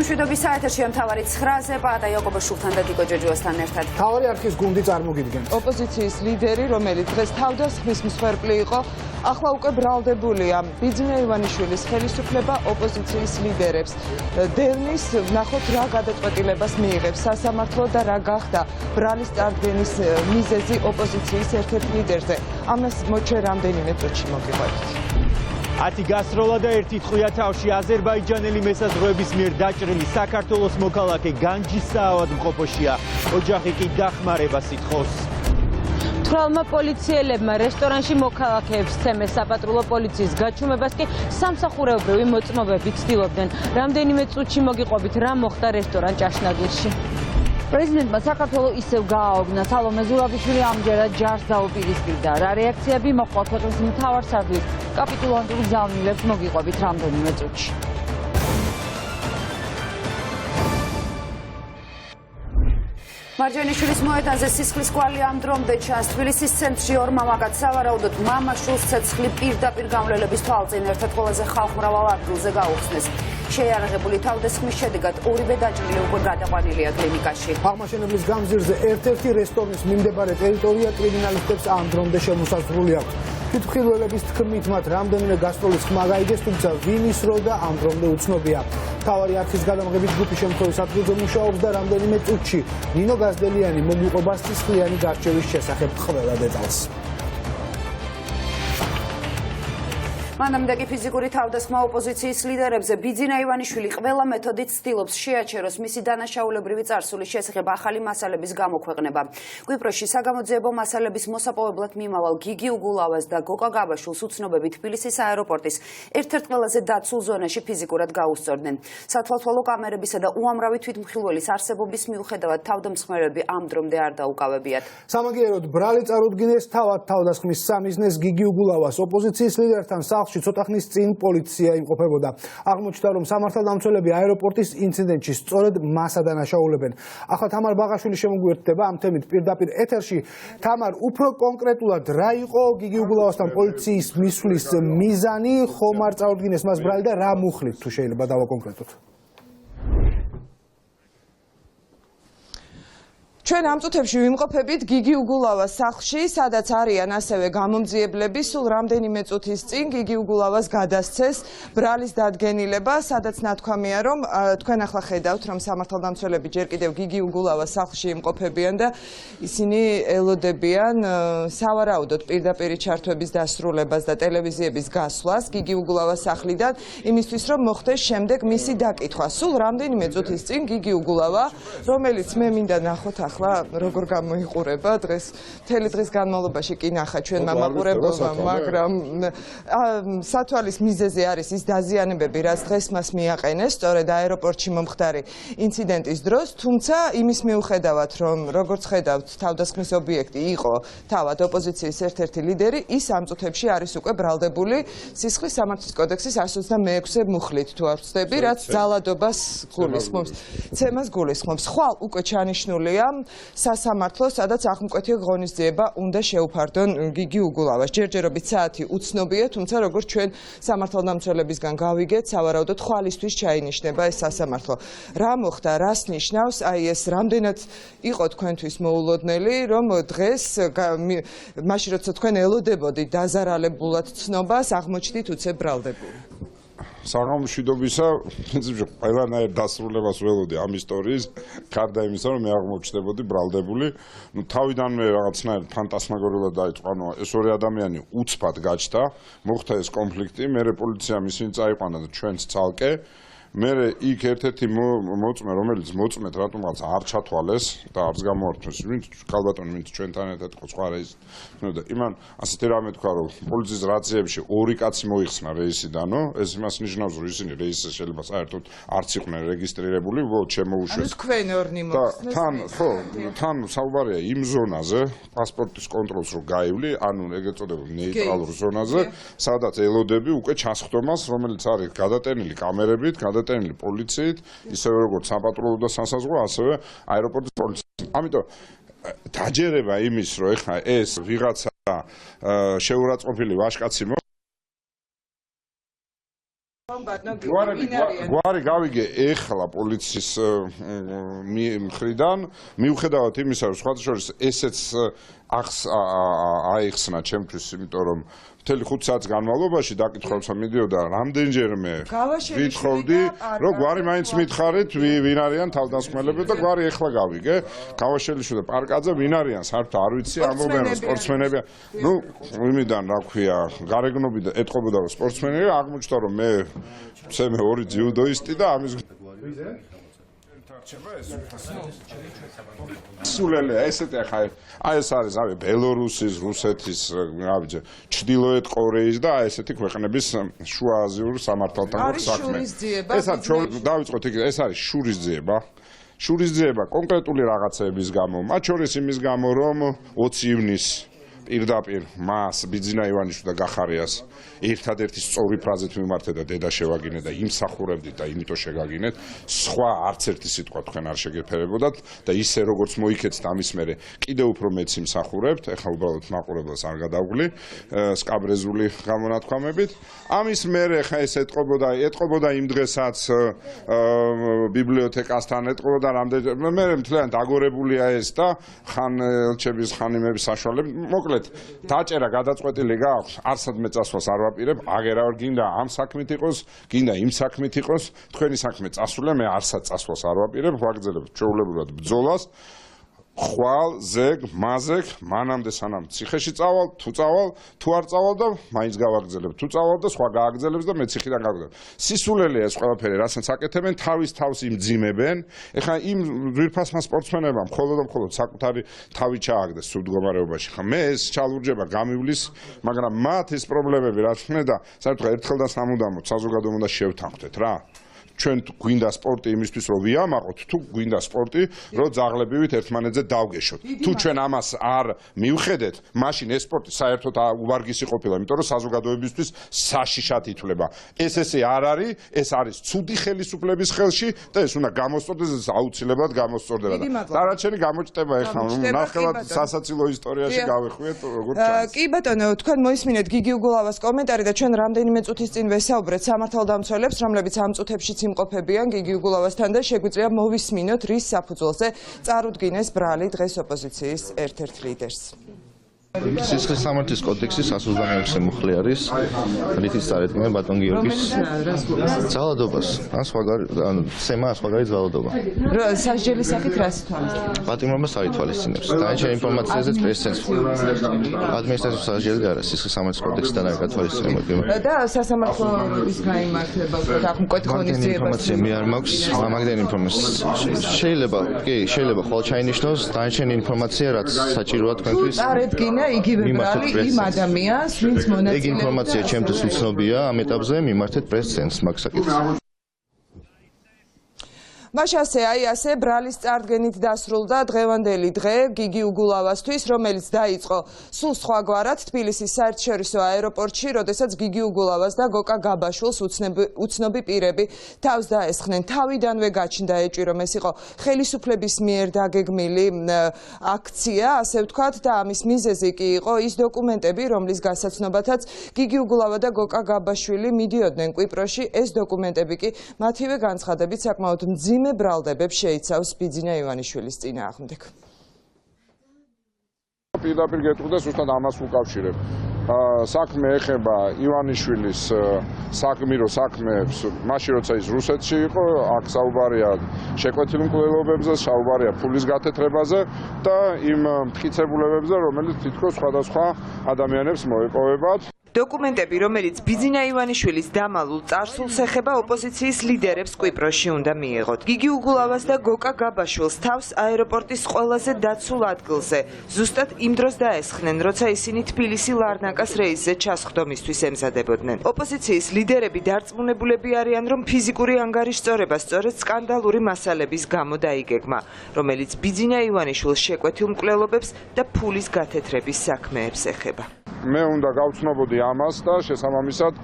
მშვიდობის საეთერშია მთავარი 9-ზე პატა იაკობა შულთან და დიკო ჯოჯოასთან ერთად. მთავარი არხის გუნდი წარმოგიდგენთ. ოპოზიციის ლიდერი, რომელიც დღეს თავდასხმის მსხვერპლი იყო, ახლა უკვე ბრალდებულია. ბიძინა ივანიშვილის ხელისუფლება ოპოზიციის ლიდერებს დევნის ნახოთ რა გადაწყვეტილებას მიიღებს სასამართლო და რა გახდა ბრალის წარდგენის მიზეზი ოპოზიციის ერთ-ერთ ლიდერზე. ამას მოჩე რამდენიმე წუთში მოგიყვებით. 10 გასროლა და 1 ტყვია თავში აზერბაიჯანელი მესაზღვრეების მიერ დაჭრილი საქართველოს მოქალაქე განჯის საავადმყოფოშია. ოჯახი კი დახმარებას ითხოვს. თვალმა პოლიციელებმა რესტორანში მოქალაქეებს სცემეს, საპატრულო პოლიციის გაჩუმებას კი სამსახურეობრივი მოწმობები ცდილობდნენ. რამდენიმე წუთში მოგიყვებით რა მოხდა რესტორან ჭაშნაგილში. პრეზიდენტმა საქართველოს ისევ გააოგნა. სალომე ზურაბიშვილი ამჯერად ჯარს დაუპირისპირდა. რა რეაქციები მოყვა ქვეყნის მთავარსარდლის კაპიტულანტურ ძალნილებს მოგიყვებით რამდენიმე წუთში. მარჯანიშვილის მოედანზე სისხლის კვალი ამ დრომდე ჩანს. თბილისის ცენტრში ორ მამაკაც სავარაუდოდ მამა-შვილს ცეცხლი პირდაპირ გამლელების თვალწინ ერთ-ერთ ყველაზე ხალხმრავალ ადგილზე გაუხსნეს. შეიარაღებული თავდასხმის შედეგად ორივე დაჭრილი უკვე გადაყვანილია კლინიკაში. აღმაშენებლის გამზირზე ერთ-ერთი რესტორნის მიმდებარე ტერიტორია კრიმინალისტებს ამ დრომდე შემოსაზღვრული აქვს. თვითმხილველების თქმით მათ რამდენიმე გასტროლის ხმა გაიგეს, თუმცა ვინის რო და ამ დრომდე უცნობია. მთავარი არხის გადამღებით ჯგუფი შემთხვევის ადგილზე მუშაობს და რამდენიმე წუთში ნინო გაზდელიანი მოგიყვება სისხლიანი გარჩევის შესახებ ყველა დეტალს. მანამდე კი ფიზიკური თავდასხმა ოპოზიციის ლიდერებზე ბიძინა ივანიშვილი ყველა მეთოდით ცდილობს შეაჩეროს მისი დანაშაულებრივი წარსულის შესახებ ახალი მასალების გამოქვეყნება. კვიპროსში საგამოძიებო მასალების მოსაპოვებლად მიმავალ გიგი უგულავას და გოკა გაბაშვილს უცნობები თბილისის აეროპორტის ერთ-ერთ ყველაზე დაცულ ზონაში ფიზიკურად გაუსწორდნენ. სათვალთვალო კამერებისა და უამრავი თვითმხილველის არსებობის მიუხედავად თავდამსხმელები ამ დრომდე არ დაუკავებიათ. სამაგიეროდ ბრალი წარუდგინეს თავად თავდასხმის სამიზნეს გიგი უგულავას. ოპოზიციის ლიდერთან ცოტა ხნის წინ პოლიცია იმყოფებოდა. აღმოჩნდა, რომ სამართალდამცველები აეროპორტის ინციდენტში სწორედ მას ადანაშაულებენ. ახლა თამარ ბაღაშვილი შემოგვიერთდება ამ თემით პირდაპირ ეთერში. თამარ, უფრო კონკრეტულად რა იყო გიგი უგულავასთან პოლიციის მისვლის მიზანი, ხომ არ წარუდგინეს მას ბრალი და რა მუხლით თუ შეიძლება დავაკონკრეტოთ? ჩვენ ამ წუთებში ვიმყოფებით გიგი უგულავას სახლში, სადაც არიან ასევე გამომძიებლები. სულ რამდენიმე წუთის წინ გიგი უგულავას გადასცეს ბრალის დადგენილება, სადაც ნათქვამია, რომ თქვენ ახლა ხედავთ, რომ სამართალდამცველები ჯერ კიდევ გიგი უგულავას სახლში იმყოფებიან და ისინი ელოდებიან სავარაუდოდ პირდაპირი ჩართვების დასრულებას და ტელევიზიების გასვლას გიგი უგულავას სახლიდან, იმისთვის რომ მოხდეს შემდეგ მისი დაკითხვა. სულ რამდენიმე წუთის წინ გიგი უგულავა, რომელიც მე მინდა ნახოთ ახლა როგორ გამოიყურება დღეს მთელი დღის განმავლობაში კი ნახა ჩვენმა მაყურებელმა, მაგრამ სათვალის მიზეზი არის ის დაზიანებები, რაც დღეს მას მიაყენეს სწორედ აეროპორტში მომხდარი ინციდენტის დროს, თუმცა იმის მიუხედავად, რომ როგორც ხედავთ თავდასხმის ობიექტი იყო თავად ოპოზიციის ერთ-ერთი ლიდერი, ის ამ წუთებში არის უკვე ბრალდებული სისხლის სამართლის კოდექსის 126 მუხლით თუ არ ვცდები, რაც ძალადობას გულისხმობს, ცემას გულისხმობს. ხვალ უკვე ჩანიშნულია სასამართლო, სადაც აღმკვეთი ღონისძიება უნდა შეუფარდონ გიგი უგულავას. ჯერჯერობით საათი უცნობია, თუმცა როგორც ჩვენ სამართალდამცველებისგან გავიგეთ, სავარაუდოდ ხვალისთვის ჩაინიშნება ეს სასამართლო. რა მოხდა, რას ნიშნავს, აი ეს რამდენად იყო თქვენთვის მოულოდნელი, რომ დღეს მაშინ როცა თქვენ ელოდებოდით დაზარალებულად ცნობას, აღმოჩნდით უცებ ბრალდებული. საღამოშვიდობისა, პრინციპში ყველანაირ დასრულებას ველოდი ამ ისტორიის, გარდა იმისა, რომ მე აღმოჩნდებოდი ბრალდებული. თავიდანვე რაღაცნაირად ფანტასმაგორულად დაიწყო, ეს ორი ადამიანი უცბად გაჩნდა, მოხდა ეს კონფლიქტი, მერე პოლიციამ ისინი წაიყვანა და ჩვენც ცალკე. მერე იქ ერთ-ერთი მოწმე, რომელიც მოწმეთ რატომღაც არ ჩათვალეს და არც გამოართვეს, ვინც ქალბატონი, ვინც ჩვენთან ერთად იყო სხვა რეისი. და იმან ასეთი რამე თქვა, რომ პოლიციის რაციებში ორი კაცი მოიხსნა რეისიდანო, ეს იმას ნიშნავს, რომ ისინი რეისზე შეიძლება საერთოდ არც იყვნენ რეგისტრირებული, შემოუშვეს. ანუ თქვენ ორნი მოხსნეს. თან საუბარია იმ ზონაზე, პასპორტის კონტროლს რო გაივლი, ანუ ეგრეთ წოდებულ ნეიტრალურ ზონაზე, სადაც ელოდები უკვე ჩასხდომას, რომელიც არის გადატენილი კამერებით, გადატენილი პოლიციით, ისევე როგორც საპატრულო და სასაზღვრო, ასევე აეროპორტის პოლიციით. ამიტომ დაჯერება იმის, რომ ეხლა ეს ვიღაცა შეურაცხყოფილი ვაჟკაცი გვარი გავიგე ეხლა პოლიციის მხრიდან მიუხედავად იმისა რომ სხვათა შორის ესეც აიხსნა ჩემთვის იმიტომ რომ მთელი 5 საათის განმავლობაში დაკითხვებს მიდიოდა რამდენჯერმე ვითხოვდი რომ გვარი მაინც მითხარით ვინ არიან თავდამსხმელები და გვარი ეხლა გავიგე გავაშელიშვილი და პარკაძე ვინ არიან საერთოდ არ ვიცი ამბობენ რომ სპორტსმენები ნუ იმიდან რა ქვია გარეგნობიდან ეტყობოდა რომ სპორტსმენები აღმოჩნდა რომ მე ორი ძიუდოისტი და ამის სულელია ესეთი ახლა ეს არის ბელორუსის, რუსეთის, ჩრდილოეთ კორეის და ესეთი ქვეყნების შუააზიურ სამართალთან საქმე. ეს არის დავიწყოთ იქ ეს არის შურისძიება კონკრეტული რაღაცების გამო, მათ შორის იმის გამო რომ 20 ივნისს პირდაპირ მას ბიძინა ივანიშვილს და გახარიას ერთადერთი სწორი ფრაზით მიმართეთ და დედა შევაგინეთ და იმსახურებდით და იმიტომ შეგაგინეთ სხვა არც ერთი სიტყვა თქვენ არ შეგეფერებოდათ და ისე როგორც მოიქეცთ ამის მერე კიდევ უფრო მეც იმსახურებთ ეხლა უბრალოდ მაყურებელს არ გადავგლი სკაბრეზული გამონათქვამებით ამის მერე ხა ეს ეტყობოდა იმ დღესაც ბიბლიოთეკასთან ეტყობოდა რამდენი მე მთლიანად დაგორებულია ეს და ხან ელჩების ხანიმების საშუალებით მოკლედ დაჭერა გადაწყვეტილი გააქვს არსადმე წასვლას არ ვაპირებ აგერა გინდა ამ საქმით იყოს გინდა იმ საქმით იყოს თქვენი საქმე წასულა მე არსად წასვლას არ ვაპირებ ვაგრძელებ ჩვეულებრივად ბრძოლას ხვალ ზეგ მაზეგ მანამდე სანამ ციხეში წავალ თუ არ წავალ და მაინც გავაგრძელებ თუ წავალ და სხვა გააგრძელებს და მე ციხიდან გავაგრძელებ სისულელია ეს ყველაფერი რასაც აკეთებენ თავის თავს იმძიმებენ ეხლა იმ ძვირფასმა სპორტსმენებმა მხოლოდ საკუთარი თავი ჩააგდეს სულ მდგომარეობაში ხა მე ეს ჩალურჯება გამივლის მაგრამ მათ ეს პრობლემები რაც ხნედა საერთოდ ერთხელ და სამუდამოდ საზოგადოებამ უნდა შევთანხმდეთ რა ჩვენ გვინდა სპორტი იმისთვის რომ ვიამაყოთ თუ გვინდა სპორტი რომ ძაღლებივით ერთმანეთზე დავგეშოთ თუ ჩვენ ამას არ მივხედეთ მაშინ ეს სპორტი საერთოდ უვარგისი ყოფილა იმიტომ რომ საზოგადოებისთვის საშიშად ითვლება ესე არ არის ეს არის ცუდი ხელისუფლების ხელში და ეს უნდა გამოსწორდეს ეს აუცილებლად გამოსწორდება და დანარჩენი გამოჩნდება ეხლა ნახევად სასაცილო ისტორიაში გავეხვიეთ როგორც ჩანს კი ბატონო თქვენ მოისმინეთ გიგი უგულავას კომენტარი და ჩვენ რამდენიმე წუთის წინ ვესაუბრეთ სამართალდამცველებს რომლებიც ამ წუთებში იმყოფებიან გიგი უგულავასთან და შეგვიძლია მოვისმინოთ რის საფუძველზე წარუდგინეს ბრალი დღეს ოპოზიციის ერთ-ერთ ლიდერს. სისხლის სამართლის კოდექსის 126 მუხლი არის რითიც წარედგინა ბატონ გიორგის ძალადობას ან სემა სხვაგარი ძალადობა. სასჯელის სახით რას ითვალისწინებს? პატიმრობას არ ითვალისწინებს. დაიჭერა ინფორმაციაზე პრესცენს. ადმინისტრაციული სასჯელი არა სისხლის სამართლის კოდექსიდან არ გათვალისწინებოდი. და სასამართლოების გაიმართება თქვენ ღონისძიებას. ინფორმაცია მე არ მაქვს მაგდენი ინფორმაცია. შეიძლება ხოლმე ჩაინიშნოს დაიჭერა ინფორმაცია რაც საჭიროა თქვენთვის. წარედგინა იგივე ბრალი იმ ადამიანს ვინც მონაწილეობდა. ეგ ინფორმაცია ჩემთვის უცნობია ამ ეტაპზე მიმართეთ პრესცენს მაგ საკითხს. მაშასე ასე ბრალის წარდგენით დასრულდა დღევანდელი დღე გიგი უგულავასთვის, რომელიც დაიწყო სულ სხვაგვარად თბილისის საერთაშორისო აეროპორტში, როდესაც გიგი უგულავას და გოკა გაბაშვილს უცნობი პირები თავს დაესხნენ. თავიდანვე გაჩნდა ეჭვი, რომ ეს იყო ხელისუფლების მიერ დაგეგმილი აქცია, ასე ვთქვათ, და ამის მიზეზი კი იყო ის დოკუმენტები, რომლის გასაცნობათაც გიგი უგულავა და გოკა გაბაშვილი მიდიოდნენ კვიპროსში. ეს დოკუმენტები კი მათივე განცხადებით საკმაოდ მძიმე ბრალდებებს შეიცავს ბიძინა ივანიშვილის წინააღმდეგ. პირდაპირ გეტყოდა ზუსტად ამას უკავშირებ. საქმე ეხება ივანიშვილის საქმირო საქმეებს, მაშინ როცა ის რუსეთში იყო, აქ საუბარია შეკვეთილ მკვლელობებზე, საუბარია ფულის გათეთრებაზე და იმ მტკიცებულებებზე, რომელიც თითქოს სხვადასხვა ადამიანებს მოიპოვებათ. დოკუმენტები, რომელიც ბიძინა ივანიშვილის დამალულ წარსულს ეხება ოპოზიციის ლიდერებს კვიპროსში უნდა მიეღოთ. გიგი უგულავას და გოკა გაბაშვილს თავს აეროპორტის ყველაზე დაცულ ადგილზე ზუსტად იმ დროს დაესხნენ, როცა ისინი თბილისი ლარნაკას რეისზე ჩასხდომისთვის ემზადებოდნენ. ოპოზიციის ლიდერები დარწმუნებულები არიან, რომ ფიზიკური ანგარიშწორება სწორედ სკანდალური მასალების გამო დაიგეგმა, რომელიც ბიძინა ივანიშვილს შეკვეთილ მკვლელობებს და ფულის გათეთრების საქმეებს ეხება. მე უნდა გავცნობოდი ამას და შესაბამისად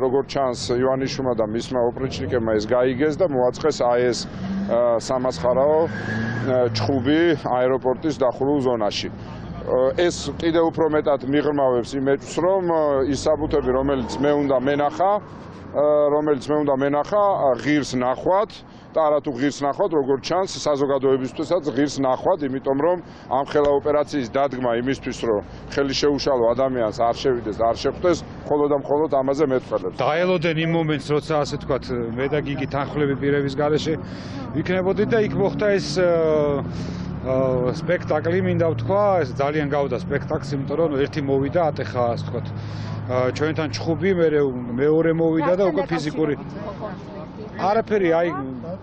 როგორც ჩანს ივანიშვილმა და მისმა ოპრიჩნიკებმა ეს გაიგეს და მოაწყეს ეს სამასხარაო ჩხუბი აეროპორტის დახურულ ზონაში. ეს კიდევ უფრო მეტად მიღრმავებს იმედს, რომ ის საბუთები, რომელიც მე უნდა მენახა, ღირს ნახვად და არათუ ღირს ნახვად, როგორც ჩანს, საზოგადოებისთვისაც ღირს ნახვად, იმიტომ რომ ამ ხელა ოპერაციის დადგმა იმისთვის, რომ ხელი შეუშალო ადამიანს არ შევიდეს და არ შეხვდეს, მხოლოდ და მხოლოდ ამაზე მეტყველებს. დაელოდენ იმ მომენტს, როცა ასე თქვათ, მე და გიგი თანხმლები პირების გარეშე ვიქნებოდით და იქ მოხდა ეს სპექტაკლი, მინდა ვთქვა, ეს ძალიან გავდა სპექტაკლს, იმიტომ რომ ერთი მოვიდა ატეხა, ასე ვთქვათ, ჩვენთან ჩხუბი, მეორე მოვიდა და უკვე ფიზიკური არაფერი, აი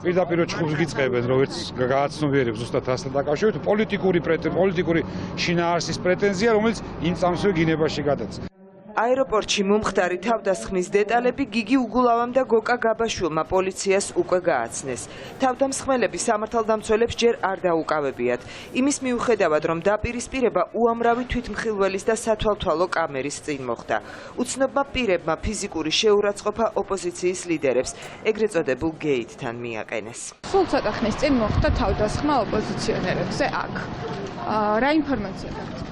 პირდაპირ ჩხუბს გიწყებენ, რომ ერთ გააცნობიერებს ზუსტად ასთან დაკავშირებით, პოლიტიკური შინაარსის პრეტენზია, რომელიც იმ წამსვე გინებაში გადაწყდა. აეროპორტში მომხდარი თავდასხმის დეტალები გიგი უგულავამ და გოკა გაბაშვილმა პოლიციას უკვე გააცნეს. თავდამსხმელები სამართალდამცველებს ჯერ არ დაუკავებიათ. იმის მიუხედავად, რომ დაპირისპირება უამრავი თვითმხილველის და სათვალთვალო კამერის წინ მოხდა. უცნობმა პირებმა ფიზიკური შეურაცხყოფა ოპოზიციის ლიდერებს, ეგრეთ წოდებულ გეითთან მიაყენეს. სულ ცოტა ხნის წინ მოხდა თავდასხმა ოპოზიციონერებზე აქ. რა ინფორმაცია გაქვთ?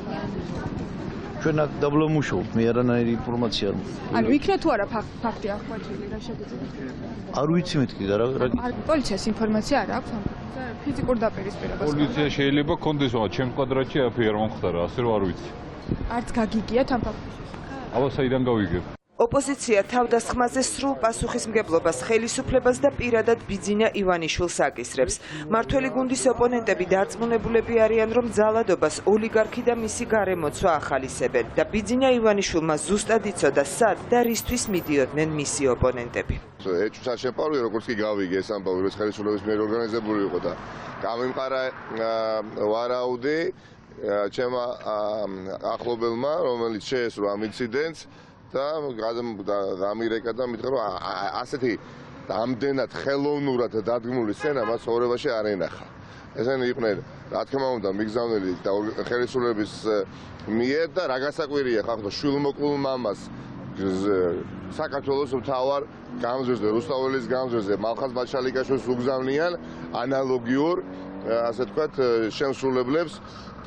ჩვენ აქ დაბლომუშავთ, მე არანაირი ინფორმაცია არ მაქვს. ანუ იქნა თუ არა ფაქტი აღკვეთილი, რა შეგვიძლია? არ ვიცი მეთქი და რა. პოლიციას ინფორმაცია არ აქვს ამ ფიზიკურ დაპირისპირებას. პოლიცია შეიძლება კონდეს, მაგრამ ჩემ კვადრატში არ მომხდარა, ასე რომ არ ვიცი. არც გაგიგიათ ამ ფაქტში. აბა საიდან გავიგებ? ოპოზიცია თავდასხმაზე სრულ პასუხისმგებლობას, ხელისუფლებას და პირადად ბიძინა ივანიშვილს აკისრებს. მართველი გუნდის ოპონენტები დარწმუნებულები არიან, რომ ძალადობას ოლიგარქი და მისი გარემოცვა ახალისებენ და ბიძინა ივანიშვილმა ზუსტად იცოდა, სად და რისთვის მიდიოდნენ მისი ოპონენტები. ეჭვს არ შეპარვია, როგორც კი გავიგე ეს ამბავი, რომ ხელისუფლების მიერ ორგანიზებული იყო და გამიმყარა ვარაუდი ჩემმა ახლობელმა, რომელიც შეესრო ამ ინციდენტს და გამირეკა და მითხრა, რომ ასეთი ამდენად ხელოვნურად დადგმული სცენა მას ცხოვრებაში არ ენახა. ესენი იყვნენ, რა თქმა უნდა, მიგზავნილი და ხელისუფლების მიერ და რა გასაკვირია ხახტო შვილმოკლულ მამას საქართველოს მთავარ გამზირზე, რუსთაველის გამზირზე, მალხაზ ბაჩალიკაშვილს უგზავნიან ანალოგიურ, ასე თქვათ, შემსრულებლებს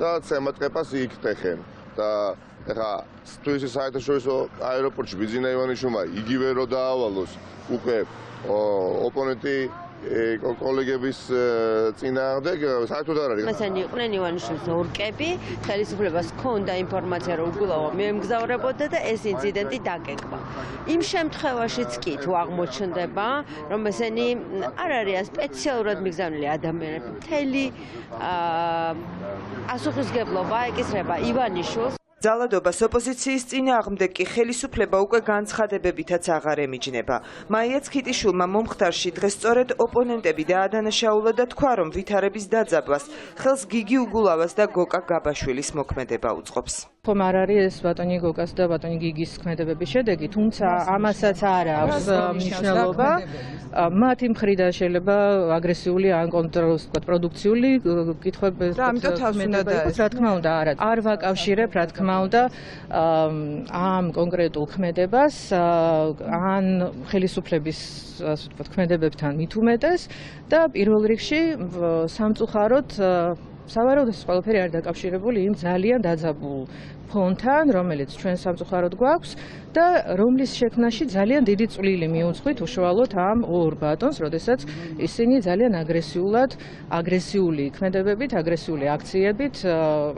და ცემატყეპას იქთეხენ და ეხა თბილისის საერთაშორისო აეროპორტში ბიძინა ივანიშვილმა იგივე რო დაავალოს უკვე ოპონენტი კოლეგების წინააღმდეგ საერთოდ არ არის. ესენი იყვნენ ივანიშვილის ორკები, ხელისუფლებას ჰქონდა ინფორმაცია, რომ უგულავა მიემგზავრებოდა და ეს ინციდენტი დაკეკვა. იმ შემთხვევაშიც კი თუ აღმოჩნდება, რომ ესენი არ არიან სპეციალურად მიგზავნილი ადამიანები, მთელი პასუხისმგებლობა ეკისრება ივანიშვილს. ძალადობას ოპოზიციის წინააღმდეგ კი ხელისუფლება უკვე განცხადებებითაც აღარ ემიჯნება. მაიაც ქიტიშვილმა მომხდარში დღეს სწორედ ოპონენტები დაადანაშაულა და თქვა, რომ ვითარების დაძაბვას ხელს გიგი უგულავას და გოკა გაბაშვილის მოქმედება უწყობს. ხომ არ არის ეს ბატონი გოკას და ბატონი გიგის ქმედებების შედეგი, თუმცა ამასაც არ აქვს მნიშვნელობა. მათი მხრიდან შეიძლება აგრესიული ან კონტრპროდუქციული კითხვები იყოს, რა თქმა უნდა, არ ვაკავშირებ, რა თქმა უნდა, ამ კონკრეტულ ქმედებას ან ხელისუფლების ასე ვთქვათ ქმედებებთან მით უმეტეს და პირველ რიგში სამწუხაროდ სავარაუდოდ ეს ყველაფერი არ დაკავშირებული იმ ძალიან დაძაბულ ფონთან, რომელიც ჩვენ სამწუხაროდ გვაქვს და რომლის შექმნაში ძალიან დიდი წვლილი მიუძღვით უშუალოდ ამ ორ ბატონს, როდესაც ისინი ძალიან აგრესიული ქმედებებით, აგრესიული აქციებით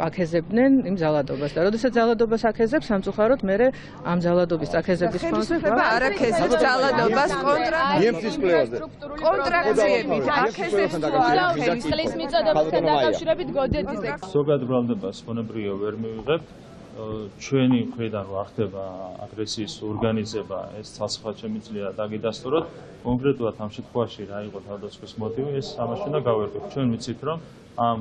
აქეზებდნენ იმ ძალადობას და როდესაც ძალადობას აქეზებს, სამწუხაროდ მერე ამ ძალადობის აქეზების ფონზე არ აქეზებს ძალადობას კონტრაქციებით აქეზებს ხელისხლის მიწოდებასთან დაკავშირებით გოდედის ზოგადად ბრალდებას ფონებრიო ვერ მივიღებთ. ჩვენი მხრიდან რა ხდება აგრესიის ორგანიზება, ეს ცალსახად შემიძლია დაგიდასტუროთ. კონკრეტულად ამ შემთხვევაში რა იყო თავდასხმის მოტივი, ეს ამაში უნდა გავერკვევთ. ჩვენ ვიცით, რომ ამ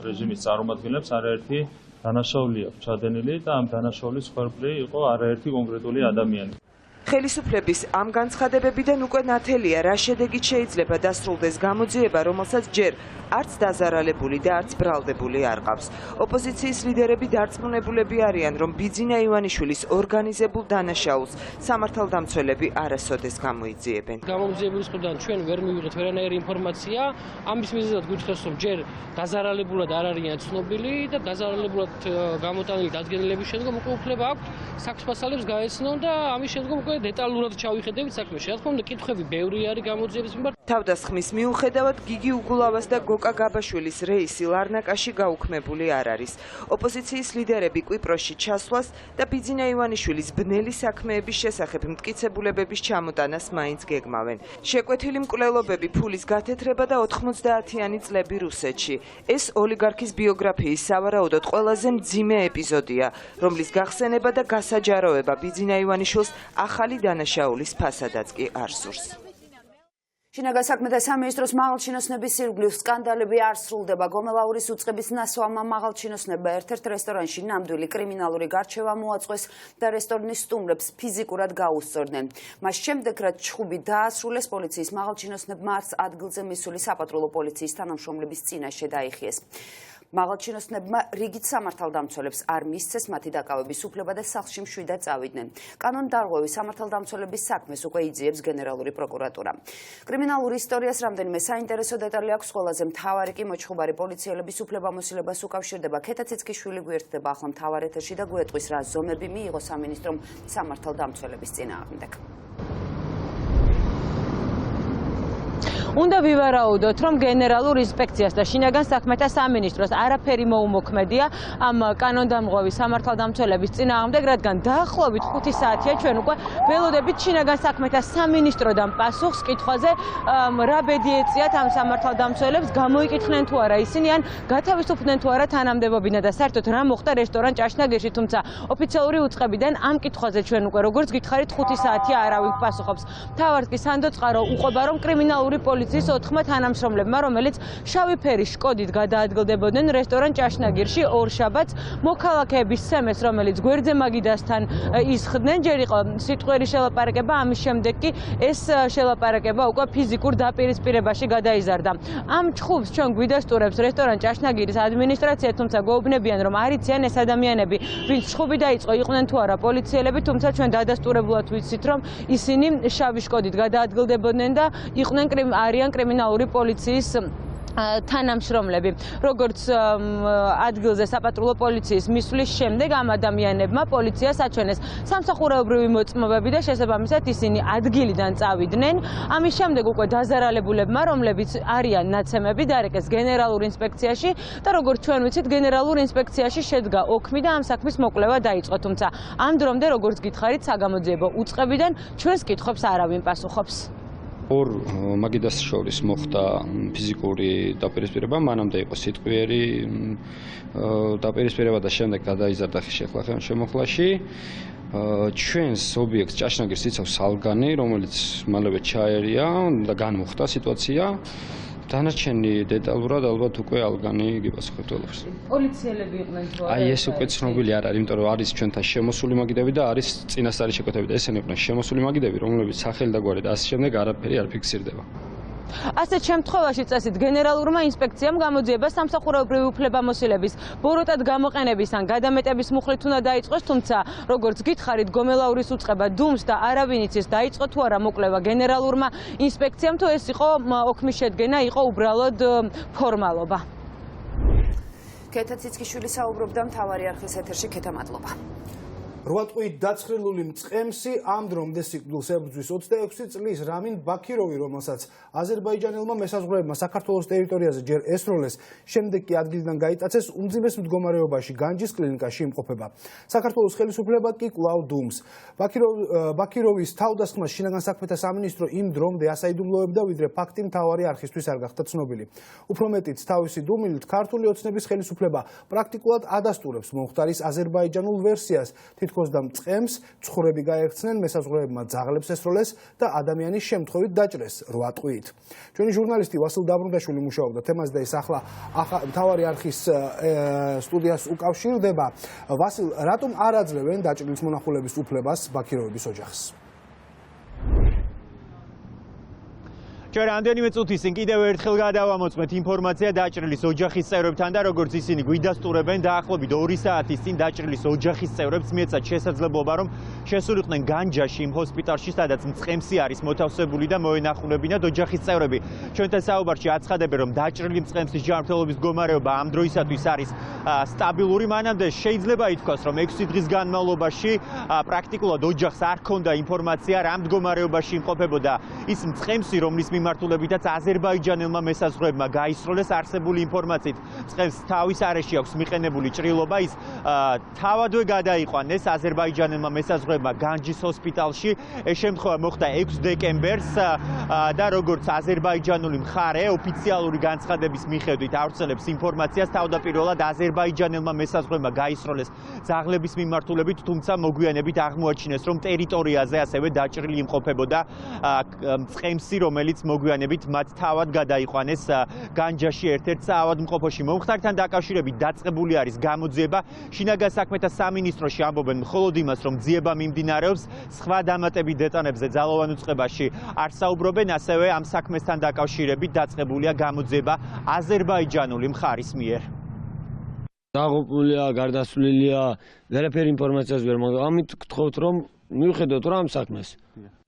რეჟიმის წარმომადგენლებს არაერთი დანაშაული აქვს ჩადენილი და ამ დანაშაულის ხარბლი იყო არაერთი კონკრეტული ადამიანი. ხელისუფლების ამ განცხადებებიდან უკვე ნათელია, რა შედეგით შეიძლება დასრულდეს გამოძიება, რომელსაც ჯერ არც დაზარალებული და არც ბრალდებული არ ყავს. ოპოზიციის ლიდერები დარწმუნებულები არიან, რომ ბიძინა ივანიშვილის ორგანიზებულ დანაშაულს სამართალდამცველები არასოდეს გამოიძიებენ. გამოძიების მხრიდან ჩვენ ვერ მივიღეთ ვერანაირი ინფორმაცია, ამის მიზეზად გვითხოს, რომ ჯერ დაზარალებულად არ არიან ცნობილი და დაზარალებულად გამოტანილი დადგენილების შემდგომ უკვე უფლება აქვთ საქმესპასალებს გაეცნონ და ამის შემდგომ უკვე დეტალურად ჩავიხედებით საქმეში. რა თქმა უნდა, კითხვები ბევრი არის გამოძიების მიმართ. თავდასხმის მიუხედავად გიგი უგულავას და გოკა გაბაშვილის რეისი ლარნაკაში გაუქმებული არ არის. ოპოზიციის ლიდერები კვიპროსში ჩასვლას და ბიძინა ივანიშვილის ბნელი საქმეების შესახებ მტკიცებულებების ჩამოტანას მაინც გეგმავენ. შეკვეთილი მკვლელობები, ფულის გათეთრება და 90-იანი წლები რუსეთში. ეს ოლიგარქის ბიოგრაფიის სავარაუდოდ ყველაზე მძიმე ეპიზოდია, რომლის გახსენება და გასაჯაროება ბიძინა ივანიშვილს ახალი დანაშაულის ფასადაც კი არ სურს. შინაგან საქმეთა სამინისტროს მაღალჩინოსნების ირგვლივ სკანდალები არ სრულდება. გომელაურის უწყების ნასვამმა მაღალჩინოსნებმა ერთ-ერთ რესტორანში ნამდვილი კრიმინალური გარჩევა მოაწყვეს და რესტორნის სტუმრებს ფიზიკურად გაუსწორდნენ. მას შემდეგ, რაც ჩხუბი დაასრულეს, პოლიციის მაღალჩინოსნებმა არც ადგილზე მისული საპატრულო პოლიციის თანამშრომლების წინაშე დაიხიეს. მაღალჩინოსნებმა რიგით სამართალდამცველებს არ მისცეს მათი დაკავების უფლება და სახლში მშვიდად წავიდნენ. კანონდარღვევის სამართალდამცველების საქმეს უკვე იძიებს გენერალური პროკურატურა. კრიმინალურ ისტორიას რამდენიმე საინტერესო დეტალი აქვს. ყველაზე მთავარი კი მოჩხუბარი პოლიციელების უფლებამოსილებას უკავშირდება. ქეთაციცკიშვილი გვერდდება ახლა მთავარ ეთერში და გვეტყვის, რა ზომები მიიღო სამინისტრომ სამართალდამცველების წინააღმდეგ. უნდა ვივარაუდოთ, რომ გენერალურ ინსპექციას და შინაგან საქმეთა სამინისტროს არაფერი მოუმოქმედია ამ კანონდამღვევის სამართალდამცველების წინააღმდეგ, რადგან დაახლოებით 5 საათია ჩვენ უკვე ველოდებით შინაგან საქმეთა სამინისტროდან პასუხს კითხვაზე, რა ბედი ეწიათ ამ სამართალდამცველებს, გამოიკითხნენ თუ არა ისინი, ან გათავისუფლდნენ თუ არა თანამდებობიდან და საერთოდ რა მოხდა რესტორან ჭაშნაგირში, თუმცა ოფიციალური უწყებიდან ამ კითხვაზე ჩვენ უკვე როგორც გითხარით 5 საათია არავინ პასუხობს. მთავარს კი სანდო წყარო უყვება, რომ კრიმინალური პოლიციის 4 თანამშრომლებმა, რომელიც შავი ფერის შკოდით გადაადგილდებოდნენ რესტორან ჭაშნაგირში ორშაბათს, მოქალაქეების სემეს, რომელიც გვერდზე მაგიდასთან ისხდნენ, ჯერ იყო სიტყვიერი შელაპარაკება, ამის შემდეგ კი ეს შელაპარაკება უკვე ფიზიკურ დაპირისპირებაში გადაიზარდა. ამ ჩხუბს ჩვენ გვიდასტურებს რესტორან ჭაშნაგირის ადმინისტრაცია, თუმცა გვეუბნებიან, რომ არ იციან ეს ადამიანები, ვინც ჩხუბი დაიწყო, იყვნენ თუ არა პოლიციელები, თუმცა ჩვენ დადასტურებულად ვიცით, რომ ისინი შავი შკოდით გადაადგილდებოდნენ და იყვნენ არიან კრიმინალური პოლიციის თანამშრომლები. როგორც ადგილზე საპატრულო პოლიციის მისვლის შემდეგ ამ ადამიანებმა პოლიციას აჩვენეს სამსახურეობრივი მოწმობები და შესაბამისად ისინი ადგილიდან წავიდნენ. ამის შემდეგ უკვე დაზარალებულებმა, რომლებიც არიან ნაცემები, დარეკეს გენერალურ ინსპექციაში და როგორც ჩვენ ვიცით, გენერალურ ინსპექციაში შედგა ოქმი და ამ საქმის მოკვლევა დაიწყო. თუმცა ამ დრომდე, როგორც გითხარით, საგამოძიებო უწყებიდან ჩვენს კითხვებს არავინ პასუხობს. ორ მაგიდას შორის მოხდა ფიზიკური დაპირისპირება, მანამდე იყო სიტყვიერი დაპირისპირება და შემდეგ გადაიზარდა შემოხლაში. ჩვენს ობიექტს ჭაშნაგირს იცავს სალგანი, რომელიც მალევე ჩაერია და განმოხდა სიტუაცია. დანარჩენი დეტალურად ალბათ უკვე ალგანი გიპასუხებს. პოლიციელები იყვნენ თუ არა? აი ეს უკვე ცნობილი არ არის, იმიტომ რომ არის ჩვენთან შემოსული მაგიდები და არის წინასწარი შეკვეთები და ესენი იყვნენ შემოსული მაგიდები, რომლებიც სახელი და გვარი და ასე შემდეგ არაფერი არ ფიქსირდება. ასეთ შემთხვევაში წესით გენერალურმა ინსპექციამ გამოძიება სამსახურეობრივი უფლებამოსილების ბოროტად გამოყენების ან გადამეტების მუხლით უნდა დაიწყოს, თუმცა როგორც გითხარით, გომელაურის უწყება დუმს და არავინ იცის დაიწყო თუ არა მოკვლევა გენერალურმა ინსპექციამ, თუ ეს იყო ოქმის შედგენა, იყო უბრალოდ ფორმალობა. ქეთაციცკიშვილი საუბრობდა მთავარი არხის ეთერში. ქეთა, მადლობა. 8 წუთით დაცხრილული მწყემსი ამ დრომდე სიკვდილს ებრძვის 26 წლის რამინ ბაქიროვი, რომელსაც აზერბაიჯანელმა მესაზღვრეებმა საქართველოს ტერიტორიაზე ჯერ ესროლეს, შემდეგ კი ადგილიდან გაიტაცეს, უმძიმეს მდგომარეობაში განჯის კლინიკაში იმყოფება. საქართველოს ხელისუფლება კი კვლავ დუმს. ბაქიროვის თავდასხმას შინაგან საქმეთა სამინისტრო იმ დრომდე ასაიდუმლოებდა, ვიდრე ფაქტი მთავარი არხისთვის არ გახდა ცნობილი. უფრო მეტიც, თავისი დუმილით ქართული ოცნების ხელისუფლება პრაქტიკულად ადასტურებს მომხდარის აზერბაიჯანულ ვერსიას. თითქოს და მწყემს ცხრები გაერცნენ, მესაზღვრეებმა ძაღლებს ესროლეს და ადამიანის შემთხვევით დაჭრეს 8 წუთით. ჩვენი ჟურნალისტი ვასილ დაბრუნდაშვილი მუშაობდა თემაზე და ის ახლა მთავარი არხის სტუდიას უკავშირდება. ვასილ, რატომ არ აძლევენ დაჭრილის მონახულების უფლებას ბაქიროვების ოჯახს? ჩვენ რამდენიმე წუთის წინ კიდევ ერთხელ გადავამოწმეთ ინფორმაცია დაჭრილის ოჯახის წევრებთან და როგორც ისინი გვიდასტურებენ დაახლოებით 2 საათის წინ დაჭრილის ოჯახის წევრებს მიეცათ შესაძლებლობა რომ შესულიყვნენ განჯაში იმ ჰოსპიტალში სადაც მწყემსი არის მოთავსებული და მოენახულებინათ ოჯახის წევრები. ჩვენთან საუბარში აცხადებენ რომ დაჭრილი მწყემსის ჯანმრთელობის მდგომარეობა ამ დროისათვის არის სტაბილური. მანამდე შეიძლება ითქვას რომ 6 დღის განმავლობაში პრაქტიკულად ოჯახს არ ჰქონდა ინფორმაცია რა მდგომარეობაში იმყოფებოდა ის მწყემსი რომლის მიმართულებითაც აზერბაიჯანელმა მესაზღვრეებმა გაისროლეს არსებული ინფორმაციით მწყემს თავის არეში აქვს მიყენებული ჭრილობა ის თავადვე გადაიყვანეს აზერბაიჯანელმა მესაზღვრეებმა განჯის ჰოსპიტალში ეს შემთხვევა მოხდა 6 დეკემბერს და როგორც აზერბაიჯანული მხარე ოფიციალური განცხადების მიხედვით ავრცელებს ინფორმაციას თავდაპირველად აზერბაიჯანელმა მესაზღვრეებმა გაისროლეს ძაღლების მიმართულებით თუმცა მოგვიანებით აღმოაჩინეს რომ ტერიტორიაზე ასევე დაჭრილი იმყოფებოდა მწყემსი რომელიც მოგვიანებით მათ თავად გადაიყვანეს განჯაში ერთ-ერთ საავადმყოფოში. მომხდართან დაკავშირებით დაწყებული არის გამოძიება. შინაგან საქმეთა სამინისტროში ამბობენ მხოლოდ იმას, რომ ძიება მიმდინარეობს, სხვა დამატებით დეტალებზე ძალოვან უწყებაში არ საუბრობენ, ასევე ამ საქმესთან დაკავშირებით დაწყებულია გამოძიება აზერბაიჯანული მხარის მიერ. დაღუპულია, გარდაცვლილია, ვერაფერი ინფორმაციას ვერ მოგვიგებთ. ამით გთხოვთ რომ მივხედოთ რა ამ საქმეს.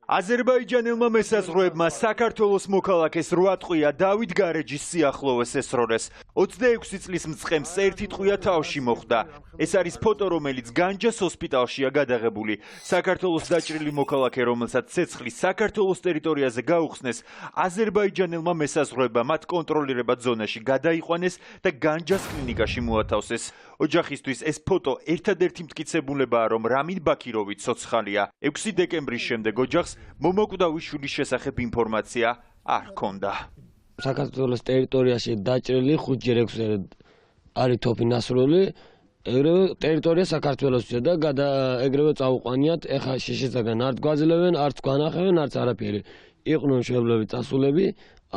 აზერბაიჯანელმა მესაზღვრეებმა საქართველოს მოქალაქეს 8 ტყვია დავით გარეჯის სიახლოვეს ესროლეს. 26 წლის მწყემს ერთი ტყვია თავში მოხვდა. ეს არის ფოტო, რომელიც განჯას ჰოსპიტალშია გადაღებული. საქართველოს დაჭრილი მოქალაქე, რომელსაც ცეცხლი საქართველოს ტერიტორიაზე გაუხსნეს, აზერბაიჯანელმა მესაზღვრეებმა მათ კონტროლირებად ზონაში გადაიყვანეს და განჯას კლინიკაში მოათავსეს. ოჯახისთვის ეს ფოტო ერთადერთი მტკიცებულებაა, რომ რამინ ბაქიროვი ცოცხალია. 6 დეკემბრის შემდეგ ოჯახს მომოკვდავი შვილის შესახებ ინფორმაცია არ ჰქონდა. საქართველოს ტერიტორიაში დაჭრილი 5-ჯერ 6-ჯერ არის თოფი ნასროლი, ეგრევე ტერიტორია საქართველოსია და ეგრევე წაუყვანიათ. ეხა შეშეცაგან არ გვაძლევენ, არც გვანახევენ, არც არაფერი. იყვნენ მშობლები, წასულები,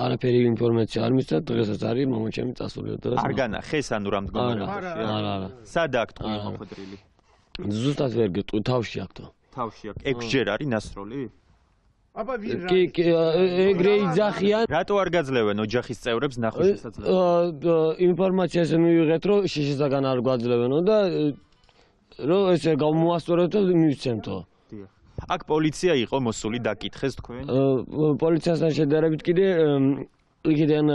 არაფერი ინფორმაცია არ მისცათ, დღესაც არის მომაჩემი წასული. არ განახეს, ანუ რა მდგომარეობაშია? არა. სად აქ ტყვია მოხვედრილი? ზუსტად ვერ გეტყვი, თავში აქ თო. თავში აქ 6-ჯერ არის ნასროლი? კი, ეგრე იძახიან. რატო არ გაძლევენ ოჯახის წევრებს ნახვის შესაძლებლობა? ინფორმაციას მივიღეთ, რომ შეშეცაგან არ გვაძლევენო და რომ ესე გამოასწორეთ და მივცემთო. აქ პოლიცია იყო მოსული დაკითხეს თქვენ? პოლიციასთან შედარებით კიდე იქიდან